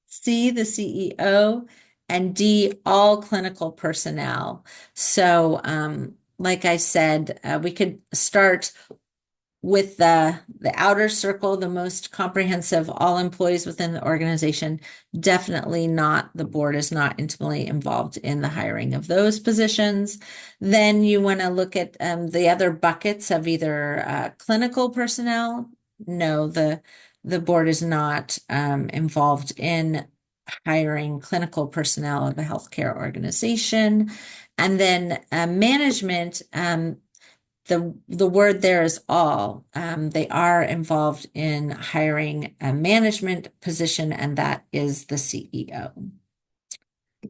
C, the CEO, and D, all clinical personnel. So, like I said, we could start with the outer circle, the most comprehensive, all employees within the organization. Definitely not, the board is not intimately involved in the hiring of those positions. Then you want to look at the other buckets of either clinical personnel. No, the board is not involved in hiring clinical personnel of a healthcare organization. And then management, the word there is all. They are involved in hiring a management position, and that is the CEO.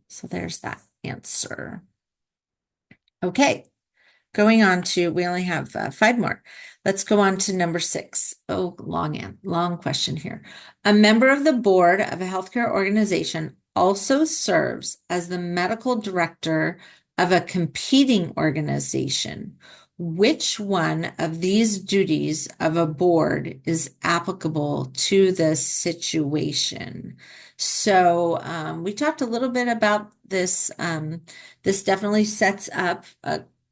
So there's that answer. Okay, going on to, we only have 5 more. Let's go on to number 6. Oh, long question here. A member of the board of a healthcare organization also serves as the medical director of a competing organization. Which one of these duties of a board is applicable to this situation? So we talked a little bit about this. This definitely sets up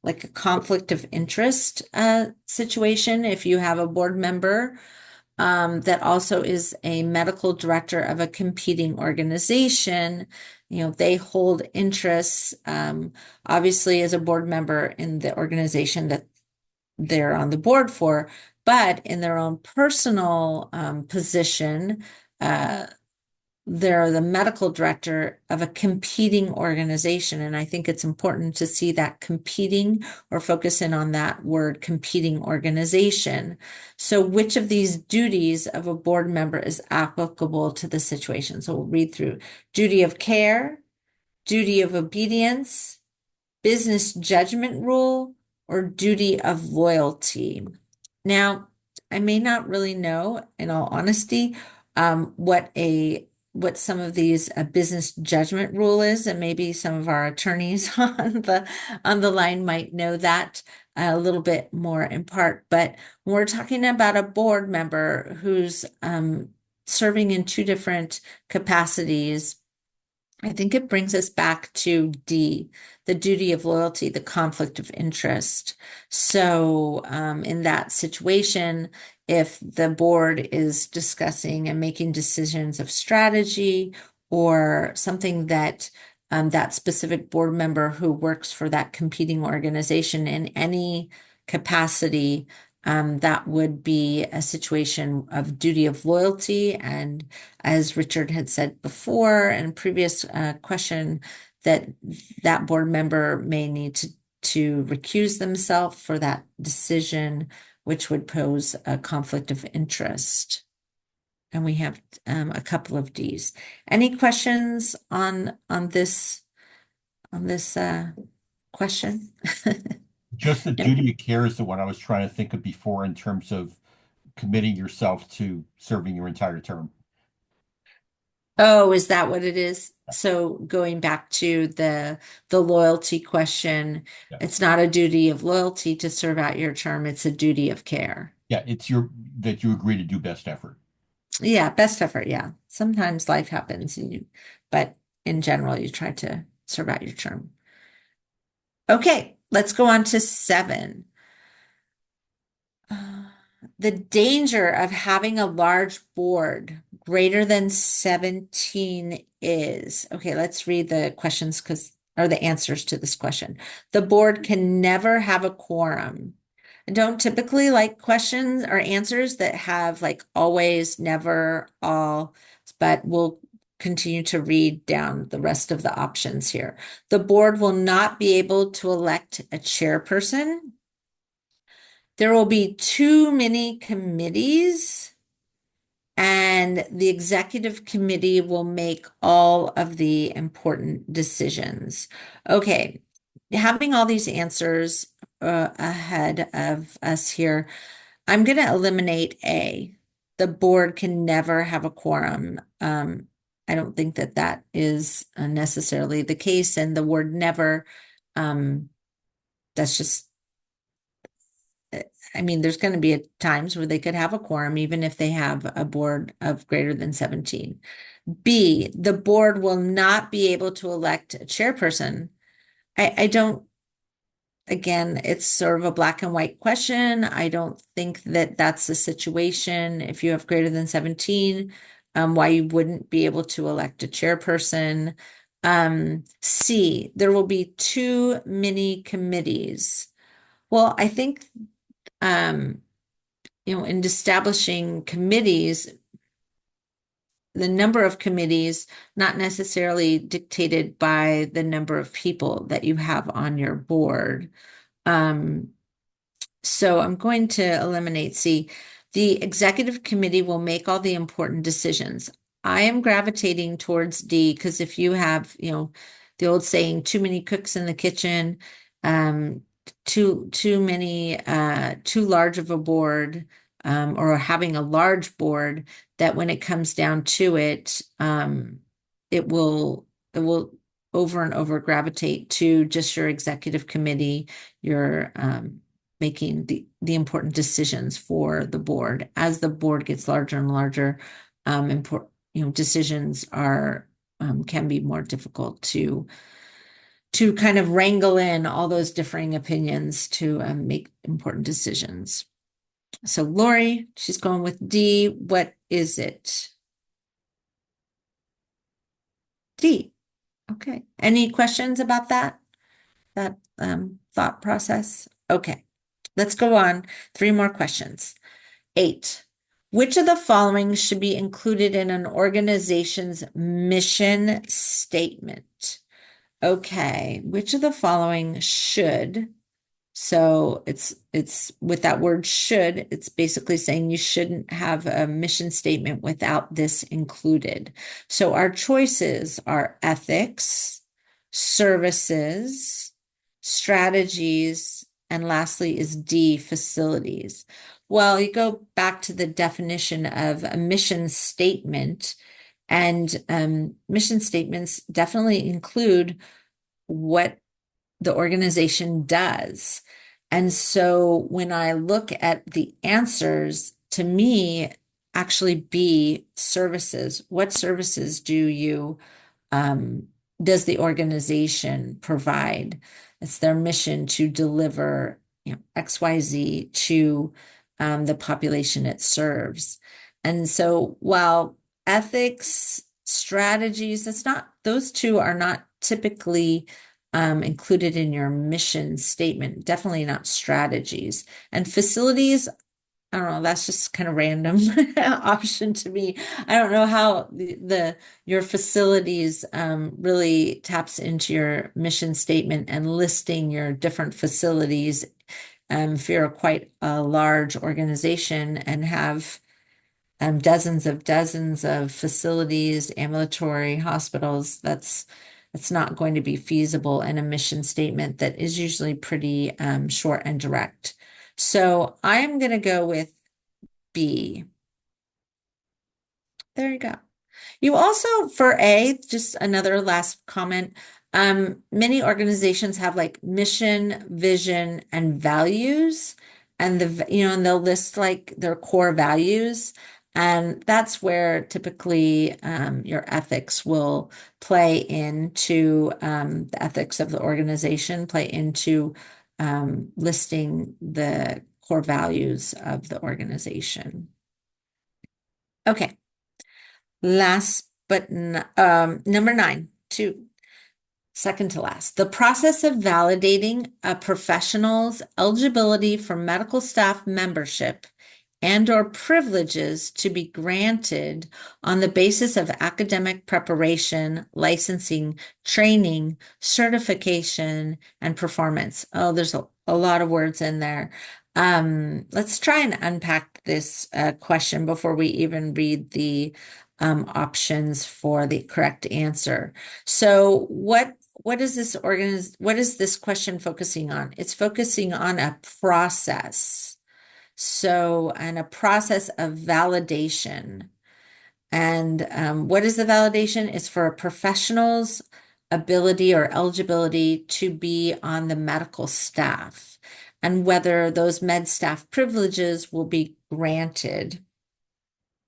like a conflict of interest situation. If you have a board member that also is a medical director of a competing organization, they hold interests, obviously as a board member in the organization that they're on the board for, but in their own personal position, they're the medical director of a competing organization. And I think it's important to see that competing, or focus in on that word, competing organization. So which of these duties of a board member is applicable to the situation? So we'll read through: duty of care, duty of obedience, business judgment rule, or duty of loyalty. Now, I may not really know, in all honesty, what some of these business judgment rule is, and maybe some of our attorneys on the line might know that a little bit more in part. But when we're talking about a board member who's serving in 2 different capacities, I think it brings us back to D, the duty of loyalty, the conflict of interest. So in that situation, if the board is discussing and making decisions of strategy, or something that that specific board member who works for that competing organization in any capacity, that would be a situation of duty of loyalty. And as Richard had said before in previous question, that board member may need to recuse themselves for that decision, which would pose a conflict of interest. And we have a couple of Ds. Any questions on this question? Just the duty of care is the one I was trying to think of before in terms of committing yourself to serving your entire term. Oh, is that what it is? So going back to the loyalty question, Yeah. it's not a duty of loyalty to serve out your term, it's a duty of care. Yeah, it's that you agree to do best effort. Yeah, best effort, yeah. Sometimes life happens and you but in general, you try to serve out your term. Okay, let's go on to 7. The danger of having a large board greater than 17 is, okay, let's read the questions or the answers to this question. The board can never have a quorum. I don't typically like questions or answers that have like always, never, all, but we'll continue to read down the rest of the options here. The board will not be able to elect a chairperson. There will be too many committees, and the executive committee will make all of the important decisions. Okay, having all these answers ahead of us here, I'm going to eliminate A. The board can never have a quorum. I don't think that that is necessarily the case, and the word never, that's just, I mean, there's going to be times where they could have a quorum, even if they have a board of greater than 17. B, the board will not be able to elect a chairperson. I don't, again, it's sort of a black and white question. I don't think that that's the situation. If you have greater than 17, why you wouldn't be able to elect a chairperson. C, there will be too many committees. Well, I think in establishing committees, the number of committees not necessarily dictated by the number of people that you have on your board. So I'm going to eliminate C. The executive committee will make all the important decisions. I am gravitating towards D because if you have, the old saying, too many cooks in the kitchen, too many, too large of a board, or having a large board, that when it comes down to it, it will over and over gravitate to just your executive committee, your making the important decisions for the board. As the board gets larger and larger, important, decisions are can be more difficult to kind of wrangle in all those differing opinions to make important decisions. So Lori, she's going with D. What is it? D. Okay. Any questions about that thought process? Okay. Let's go on. 3 more questions. 8. Which of the following should be included in an organization's mission statement? Okay, which of the following should? So it's with that word should, it's basically saying you shouldn't have a mission statement without this included. So our choices are ethics, services, strategies, and lastly is D, facilities. Well, you go back to the definition of a mission statement, and mission statements definitely include what the organization does. And so when I look at the answers, to me, actually be services. What services does the organization provide? It's their mission to deliver, XYZ to the population it serves. And so while ethics, strategies, those two are not typically included in your mission statement, definitely not strategies. And facilities, I don't know, that's just kind of random option to me. I don't know how your facilities really taps into your mission statement and listing your different facilities. If you're quite a large organization and have dozens of facilities, ambulatory hospitals, that's not going to be feasible in a mission statement that is usually pretty short and direct. So I'm going to go with B. There you go. You also, for A, just another last comment, many organizations have like mission, vision, and values, and and they'll list like their core values. And that's where typically your ethics will play into the ethics of the organization, play into listing the core values of the organization. Okay. Last but number 9, second to last. The process of validating a professional's eligibility for medical staff membership and/or privileges to be granted on the basis of academic preparation, licensing, training, certification, and performance. Oh, there's a lot of words in there. Let's try and unpack this question before we even read the options for the correct answer. So what is this question focusing on? It's focusing on a process. So, and a process of validation. And what is the validation? It's for a professional's ability or eligibility to be on the medical staff and whether those med staff privileges will be granted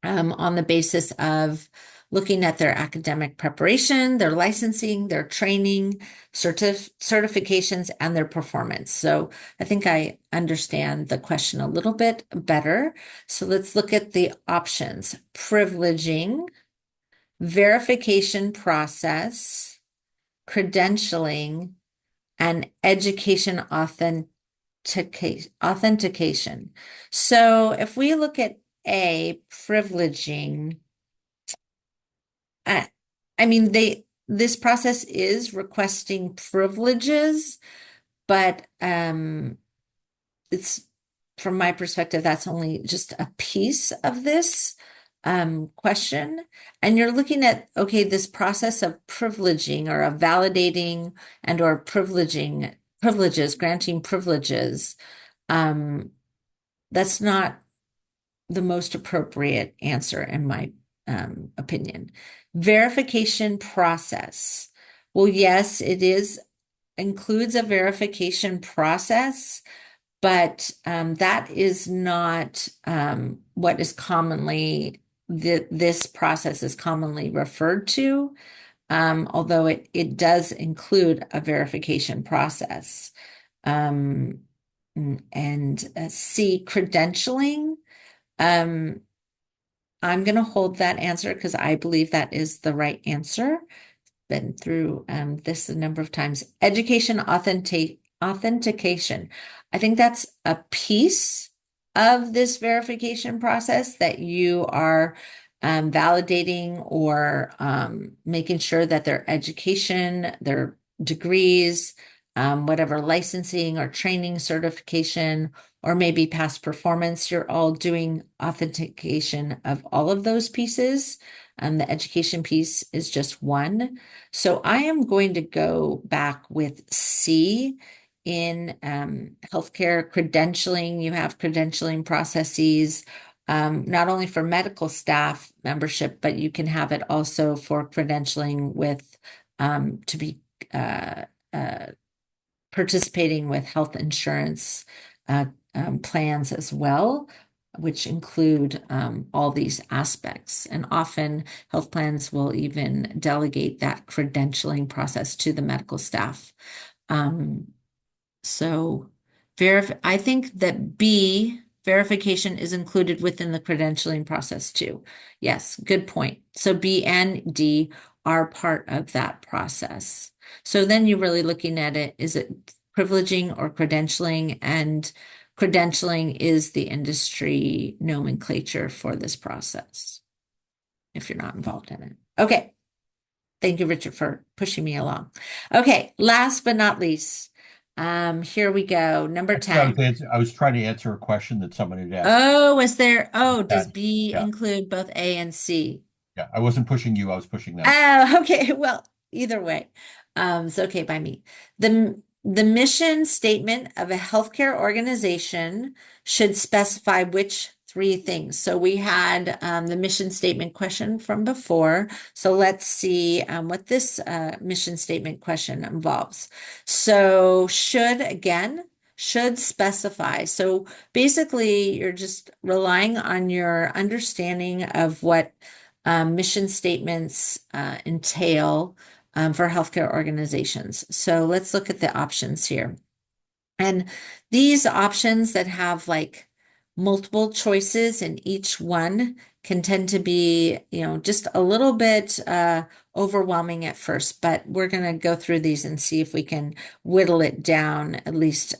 on the basis of looking at their academic preparation, their licensing, their training, certifications, and their performance. So I think I understand the question a little bit better. So let's look at the options: privileging, verification process, credentialing, and education authentication. So if we look at A, privileging, I mean, this process is requesting privileges, but it's, from my perspective, that's only just a piece of this question. And you're looking at, okay, this process of privileging or of validating and or privileges, granting privileges. That's not the most appropriate answer in my opinion. Verification process. Well, yes, it includes a verification process, but that is not what is commonly, this process is commonly referred to, although it does include a verification process. And C, credentialing. I'm going to hold that answer because I believe that is the right answer. Been through this a number of times. Education authentication. I think that's a piece of this verification process that you are validating or making sure that their education, their degrees, whatever licensing or training certification, or maybe past performance, you're all doing authentication of all of those pieces. The education piece is just one. So I am going to go back with C in healthcare credentialing. You have credentialing processes, not only for medical staff membership, but you can have it also for credentialing with to be participating with health insurance plans as well, which include all these aspects. And often health plans will even delegate that credentialing process to the medical staff. So I think that B, verification, is included within the credentialing process too. Yes, good point. So B and D are part of that process. So then you're really looking at it, is it privileging or credentialing? And credentialing is the industry nomenclature for this process, if you're not involved in it. Okay. Thank you, Richard, for pushing me along. Okay, last but not least, here we go. Number 10. I was trying to answer a question that somebody had asked. Oh, does Yeah, B yeah. include both A and C? Yeah, I wasn't pushing you, I was pushing them. Oh, okay. Well, either way, it's okay by me. The mission statement of a healthcare organization should specify which 3 things. So we had the mission statement question from before. So let's see what this mission statement question involves. So should, again, should specify. So basically, you're just relying on your understanding of what mission statements entail for healthcare organizations. So let's look at the options here. And these options that have like multiple choices in each one can tend to be, just a little bit overwhelming at first, but we're going to go through these and see if we can whittle it down at least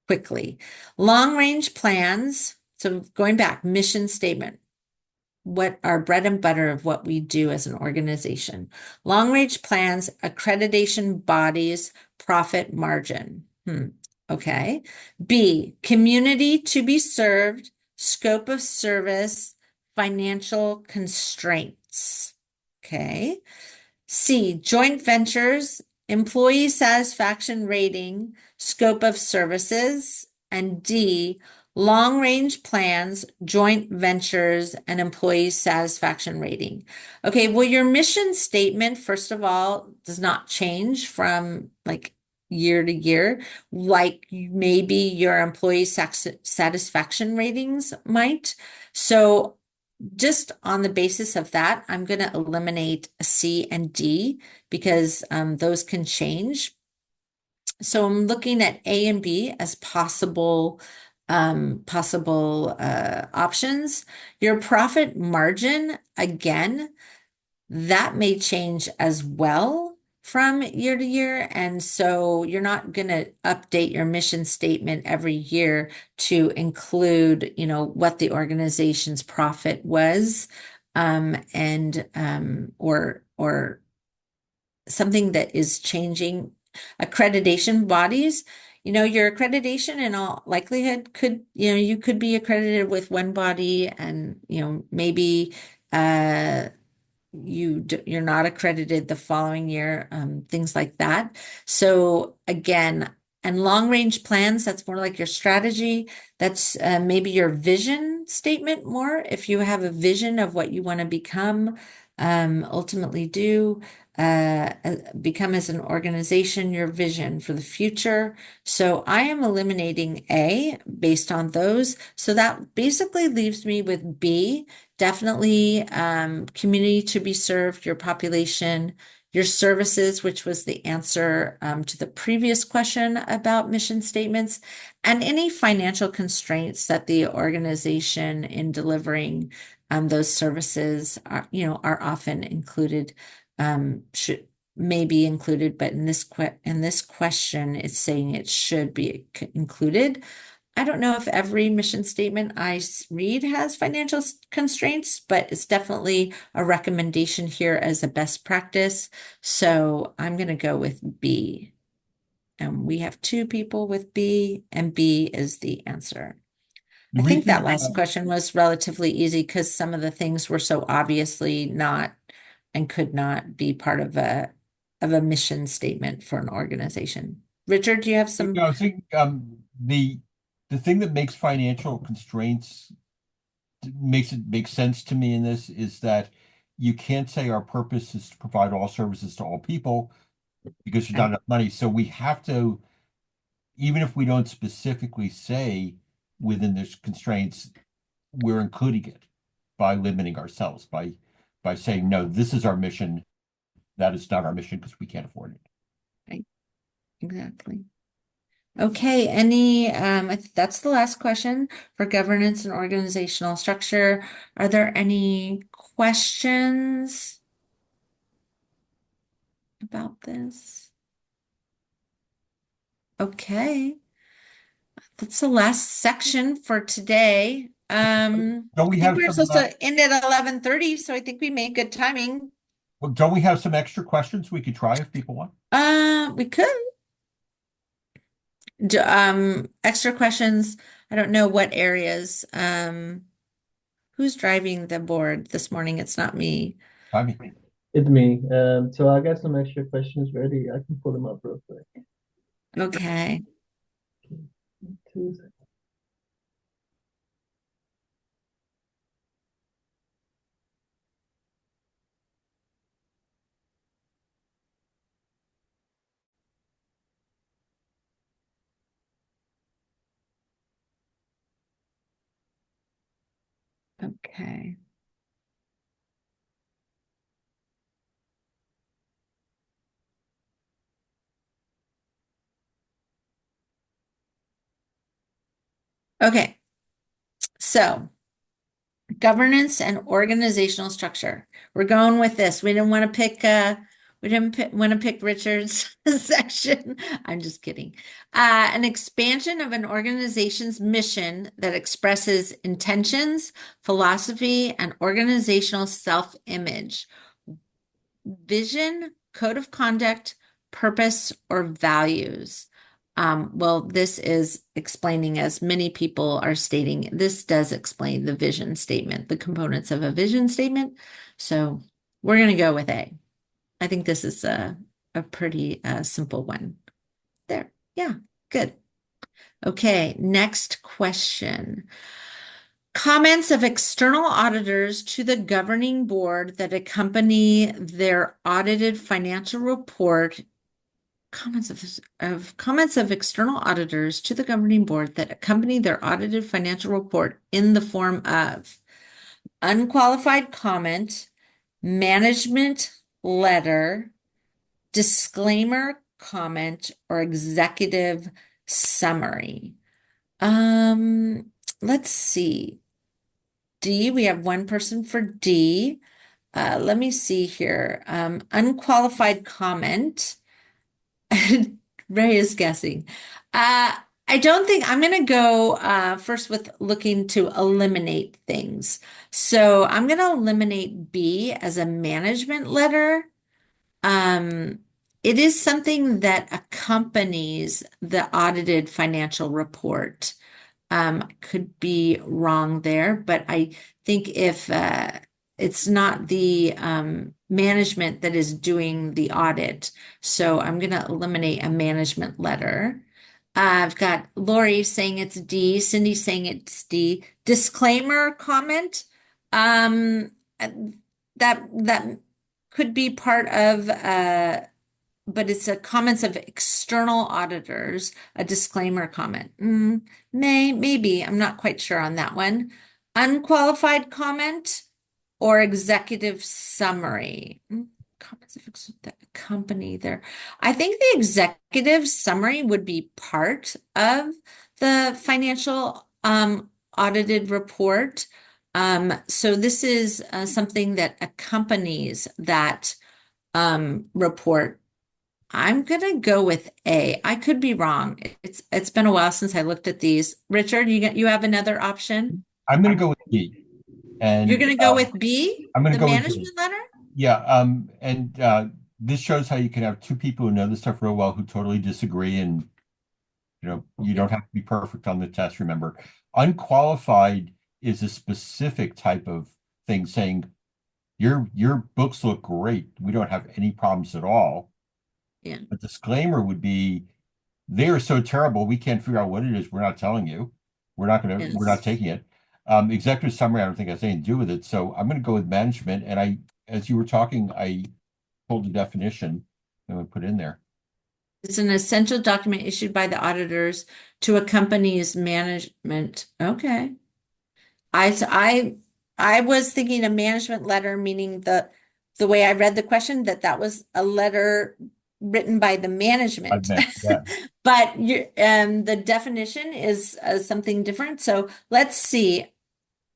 quickly. Long range plans. So going back, mission statement, what our bread and butter of what we do as an organization. Long range plans, accreditation bodies, profit margin. Okay. B, community to be served, scope of service, financial constraints. Okay. C, joint ventures, employee satisfaction rating, scope of services, and D, long-range plans, joint ventures, and employee satisfaction rating. Okay, well, your mission statement, first of all, does not change from like year to year, like maybe your employee satisfaction ratings might. So just on the basis of that, I'm going to eliminate C and D because those can change. So I'm looking at A and B as possible options. Your profit margin, again, that may change as well from year to year. And so you're not going to update your mission statement every year to include, what the organization's profit was, or something that is changing. Accreditation bodies, your accreditation in all likelihood could, you could be accredited with one body and, maybe you're not accredited the following year, things like that. So again, and long range plans, that's more like your strategy. That's maybe your vision statement more. If you have a vision of what you want to become, ultimately become as an organization, your vision for the future. So I am eliminating A based on those. So that basically leaves me with B. Definitely community to be served, your population, your services, which was the answer to the previous question about mission statements, and any financial constraints that the organization in delivering those services are often included, may be included, but in this question, it's saying it should be included. I don't know if every mission statement I read has financial constraints, but it's definitely a recommendation here as a best practice. So I'm going to go with B. And we have 2 people with B, and B is the answer. I think that last question was relatively easy because some of the things were so obviously not and could not be part of a mission statement for an organization. Richard, do you have some? I was thinking the thing that makes financial constraints makes it make sense to me in this is that you can't say our purpose is to provide all services to all people because there's not enough money. So we have to, even if we don't specifically say within those constraints, we're including it by limiting ourselves, by saying, no, this is our mission. That is not our mission because we can't afford it. Right. Exactly. Okay, that's the last question for governance and organizational structure. Are there any questions about this? Okay. That's the last section for today. Don't we I think have we were some, supposed to end at 11:30, so I think we made good timing. well, don't we have some extra questions we could try if people want? We could. Extra questions. I don't know what areas. Who's driving the board this morning? It's not me. I mean, It's me. So I got some extra questions ready. I can pull them up real quick. Okay. 2 seconds. Okay. Okay. So governance and organizational structure. We're going with this. We didn't want to pick want to pick Richard's section. I'm just kidding. An expansion of an organization's mission that expresses intentions, philosophy, and organizational self-image, vision, code of conduct, purpose, or values. Well, this is explaining, as many people are stating, this does explain the vision statement, the components of a vision statement. So we're going to go with A. I think this is a pretty simple one. There. Yeah, good. Okay, next question. Comments of external auditors to the governing board that accompany their audited financial report. Comments of external auditors to the governing board that accompany their audited financial report in the form of unqualified comment, management letter, disclaimer comment, or executive summary. Let's see. D, we have one person for D. Let me see here. Unqualified comment. Ray is guessing. I don't think I'm going to go first with looking to eliminate things. So I'm going to eliminate B as a management letter. It is something that accompanies the audited financial report. Could be wrong there, but I think if it's not the management that is doing the audit, so I'm going to eliminate a management letter. I've got Lori saying it's D, Cindy saying it's D. Disclaimer comment. That could be part of but it's a comments of external auditors, a disclaimer comment. Maybe, I'm not quite sure on that one. Unqualified comment or executive summary. Comments of the company there. I think the executive summary would be part of the financial audited report. So this is something that accompanies that report. I'm gonna go with A. I could be wrong. It's been a while since I looked at these. Richard, you have another option? I'm going to go with B. And You're gonna go with B, I'm going the to go with management B. letter? Yeah. This shows how you can have two people who know this stuff real well who totally disagree, and you don't have to be perfect on the test. Remember, unqualified is a specific type of thing saying your books look great. We don't have any problems at all. Yeah. A disclaimer would be they are so terrible we can't figure out what it is. We're not telling you. We're not taking it. Executive summary, I don't think has anything to do with it. So I'm going to go with management. And as you were talking, I pulled the definition and I put in there. It's an essential document issued by the auditors to a company's management. Okay. I was thinking a management letter, meaning the way I read the question, that was a letter written by the management. Yeah. But the definition is something different. So let's see.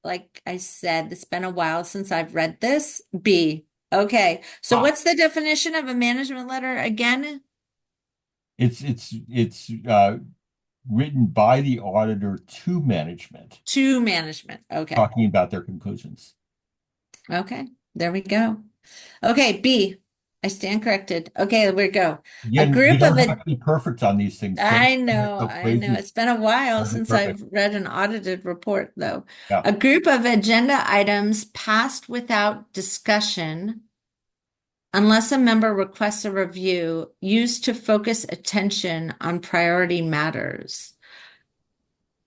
Like I said, it's been a while since I've read this. B. Okay. So what's the definition of a management letter again? It's written by the auditor to management. To management. Okay. Talking about their conclusions. Okay. There we go. Okay. B. I stand corrected. Okay, we go. Yeah, A group you don't of have to be perfect on these things. I Don't know, go I know. crazy. It's been a while Don't be since perfect. I've read an audited report, though. Yeah. A group of agenda items passed without discussion unless a member requests a review used to focus attention on priority matters.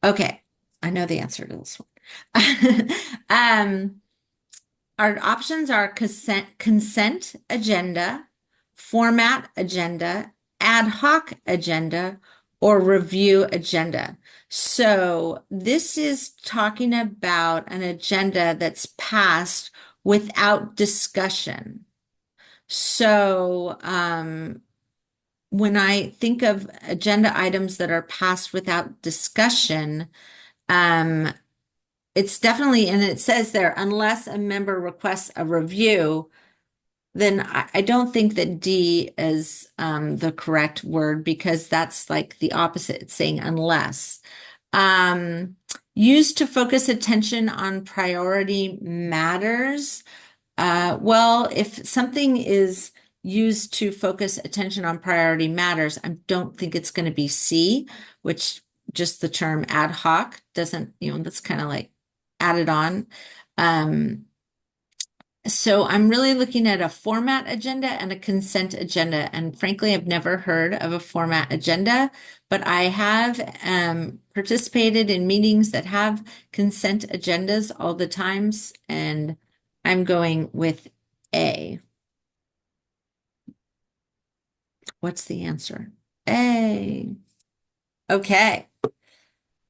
Okay, I know the answer to this one. Our options are consent agenda, format agenda, ad hoc agenda, or review agenda. So this is talking about an agenda that's passed without discussion. So when I think of agenda items that are passed without discussion, it's definitely, and it says there, unless a member requests a review, then I don't think that D is the correct word because that's like the opposite. It's saying unless. Used to focus attention on priority matters. Well, if something is used to focus attention on priority matters, I don't think it's going to be C, which just the term ad hoc doesn't, that's kind of like added on. So I'm really looking at a format agenda and a consent agenda. And frankly, I've never heard of a format agenda, but I have participated in meetings that have consent agendas all the times, and I'm going with A. What's the answer? A. Okay.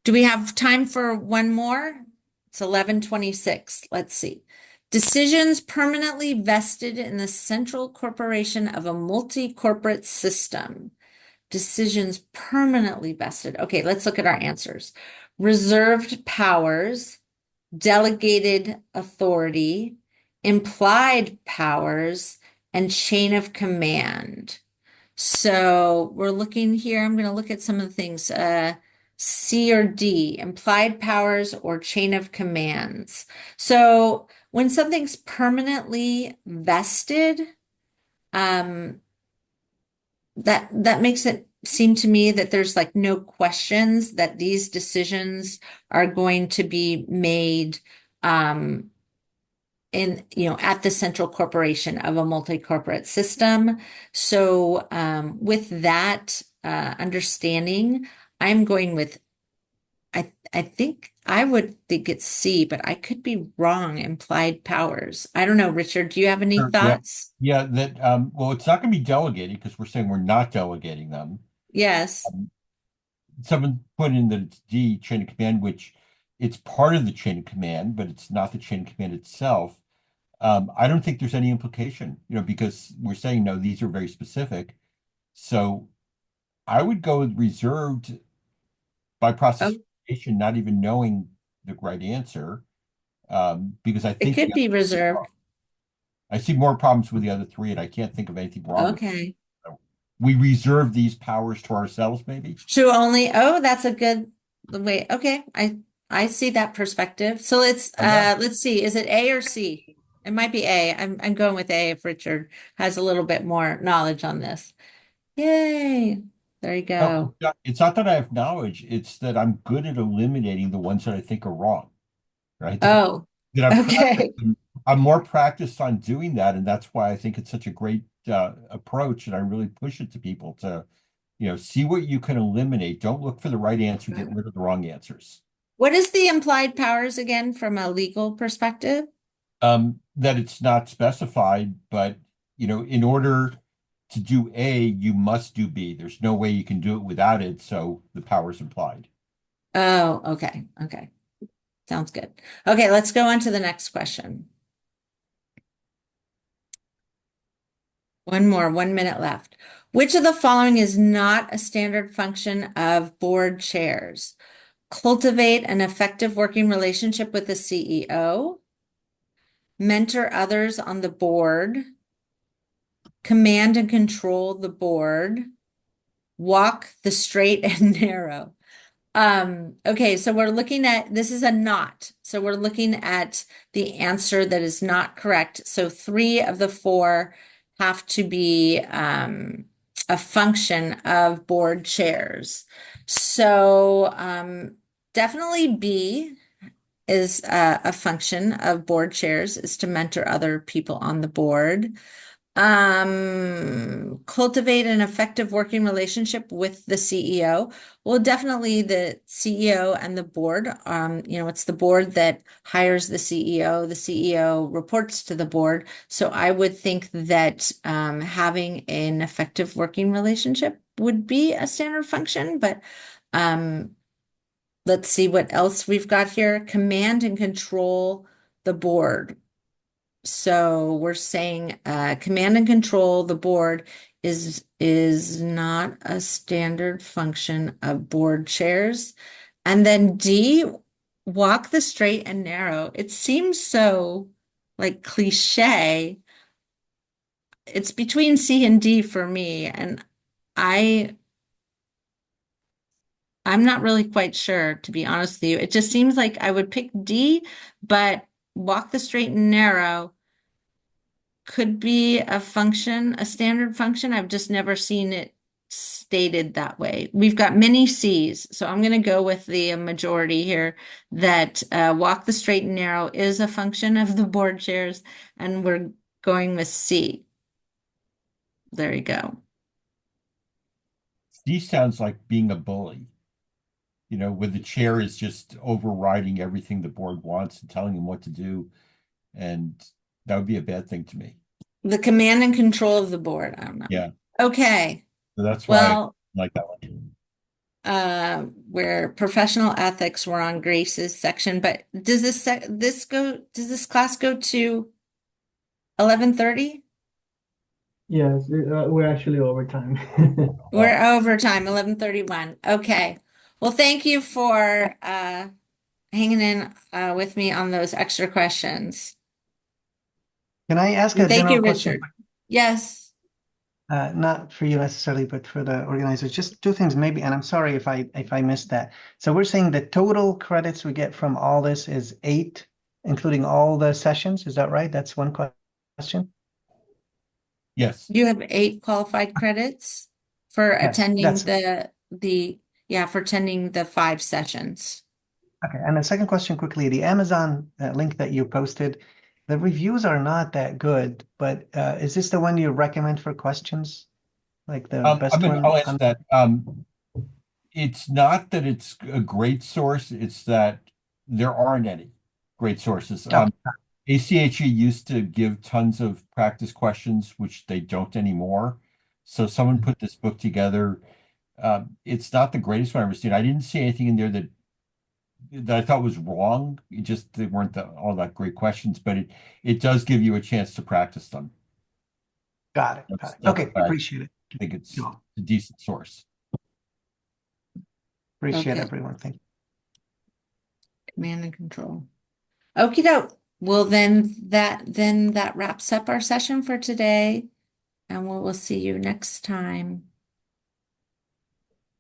Do we have time for one more? It's 11:26. Let's see. Decisions permanently vested in the central corporation of a multi-corporate system. Decisions permanently vested. Okay, let's look at our answers. Reserved powers, delegated authority, implied powers, and chain of command. So we're looking here. I'm going to look at some of the things. C or D, implied powers or chain of commands. So when something's permanently vested, that makes it seem to me that there's like no questions that these decisions are going to be made at the central corporation of a multi-corporate system. So with that understanding, I'm going with, I think I would think it's C, but I could be wrong, implied powers. I don't know, Richard, do you have any Sure, yeah. thoughts? Yeah, that well, it's not going to be delegated because we're saying we're not delegating them. Yes. Someone put in that it's D, chain of command, which it's part of the chain of command, but it's not the chain of command itself. I don't think there's any implication, because we're saying no, these are very specific. So I would go with reserved by process Oh, of elimination, not even knowing the right answer, because I it think could be reserved. I see more problems with the other three, and I can't think of anything wrong with it. Okay. So we reserve these powers to ourselves, maybe. To only, oh, that's a good way. Okay, I see that perspective. So let's see, is it A or C? It might be A. I'm going with A if Richard has a little bit more knowledge on this. Yay. There you No, go. it's not that I have knowledge; it's that I'm good at eliminating the ones that I think are wrong. Right? Oh, That I'm okay. practicing. I'm more practiced on doing that, and that's why I think it's such a great approach, and I really push it to people to, see what you can eliminate. Don't look for the right answer, get rid of the wrong answers. What is the implied powers again from a legal perspective? That it's not specified, but in order to do A, you must do B. There's no way you can do it without it, so the power's implied. Oh, okay. Okay. Sounds good. Okay, let's go on to the next question. One more, 1 minute left. Which of the following is not a standard function of board chairs? Cultivate an effective working relationship with the CEO, mentor others on the board, command and control the board, walk the straight and narrow. Okay, so we're looking at, this is a not. So we're looking at the answer that is not correct. So 3 of the 4 have to be a function of board chairs. So definitely B is a function of board chairs is to mentor other people on the board. Cultivate an effective working relationship with the CEO. Well, definitely the CEO and the board. It's the board that hires the CEO. The CEO reports to the board. So I would think that having an effective working relationship would be a standard function, but let's see what else we've got here. Command and control the board. So we're saying command and control the board is not a standard function of board chairs. And then D, walk the straight and narrow. It seems so like cliche. It's between C and D for me, and I I'm not really quite sure, to be honest with you. It just seems like I would pick D, but walk the straight and narrow could be a function, a standard function. I've just never seen it stated that way. We've got many C's, so I'm going to go with the majority here that walk the straight and narrow is a function of the board chairs, and we're going with C. There you go. D sounds like being a bully. Where the chair is just overriding everything the board wants and telling them what to do. And that would be a bad thing to me. The command and control of the board. I don't know. Yeah. Okay. So that's why I like that one. Where professional ethics were on Grace's section, but does this class go to 11:30? Yes, we're actually overtime. We're overtime, 11:31. Okay. Well, thank you for hanging in with me on those extra questions. Can I ask a Thank general you, question? Richard. Yes. Not for you necessarily, but for the organizers. Just two things maybe, and I'm sorry if I missed that. So we're saying the total credits we get from all this is 8, including all the sessions. Is that right? That's one question. Yes. You have 8 qualified credits for Yes, attending that's for attending the 5 sessions. okay. And the second question quickly, the Amazon link that you posted, the reviews are not that good, but is this the one you recommend for questions? Like the best one? I'll answer that. It's not that it's a great source, it's that there aren't any great sources. Oh. ACHE used to give tons of practice questions, which they don't anymore. So someone put this book together. It's not the greatest one I've ever seen. I didn't see anything in there that I thought was wrong. They weren't all that great questions, but it does give you a chance to practice them. Got it. That's Okay, why appreciate it. I think it's Sure. a decent source. Appreciate Okay. everyone. Thank you. Command and control. Okie doke. Well, then that wraps up our session for today, and we'll see you next time.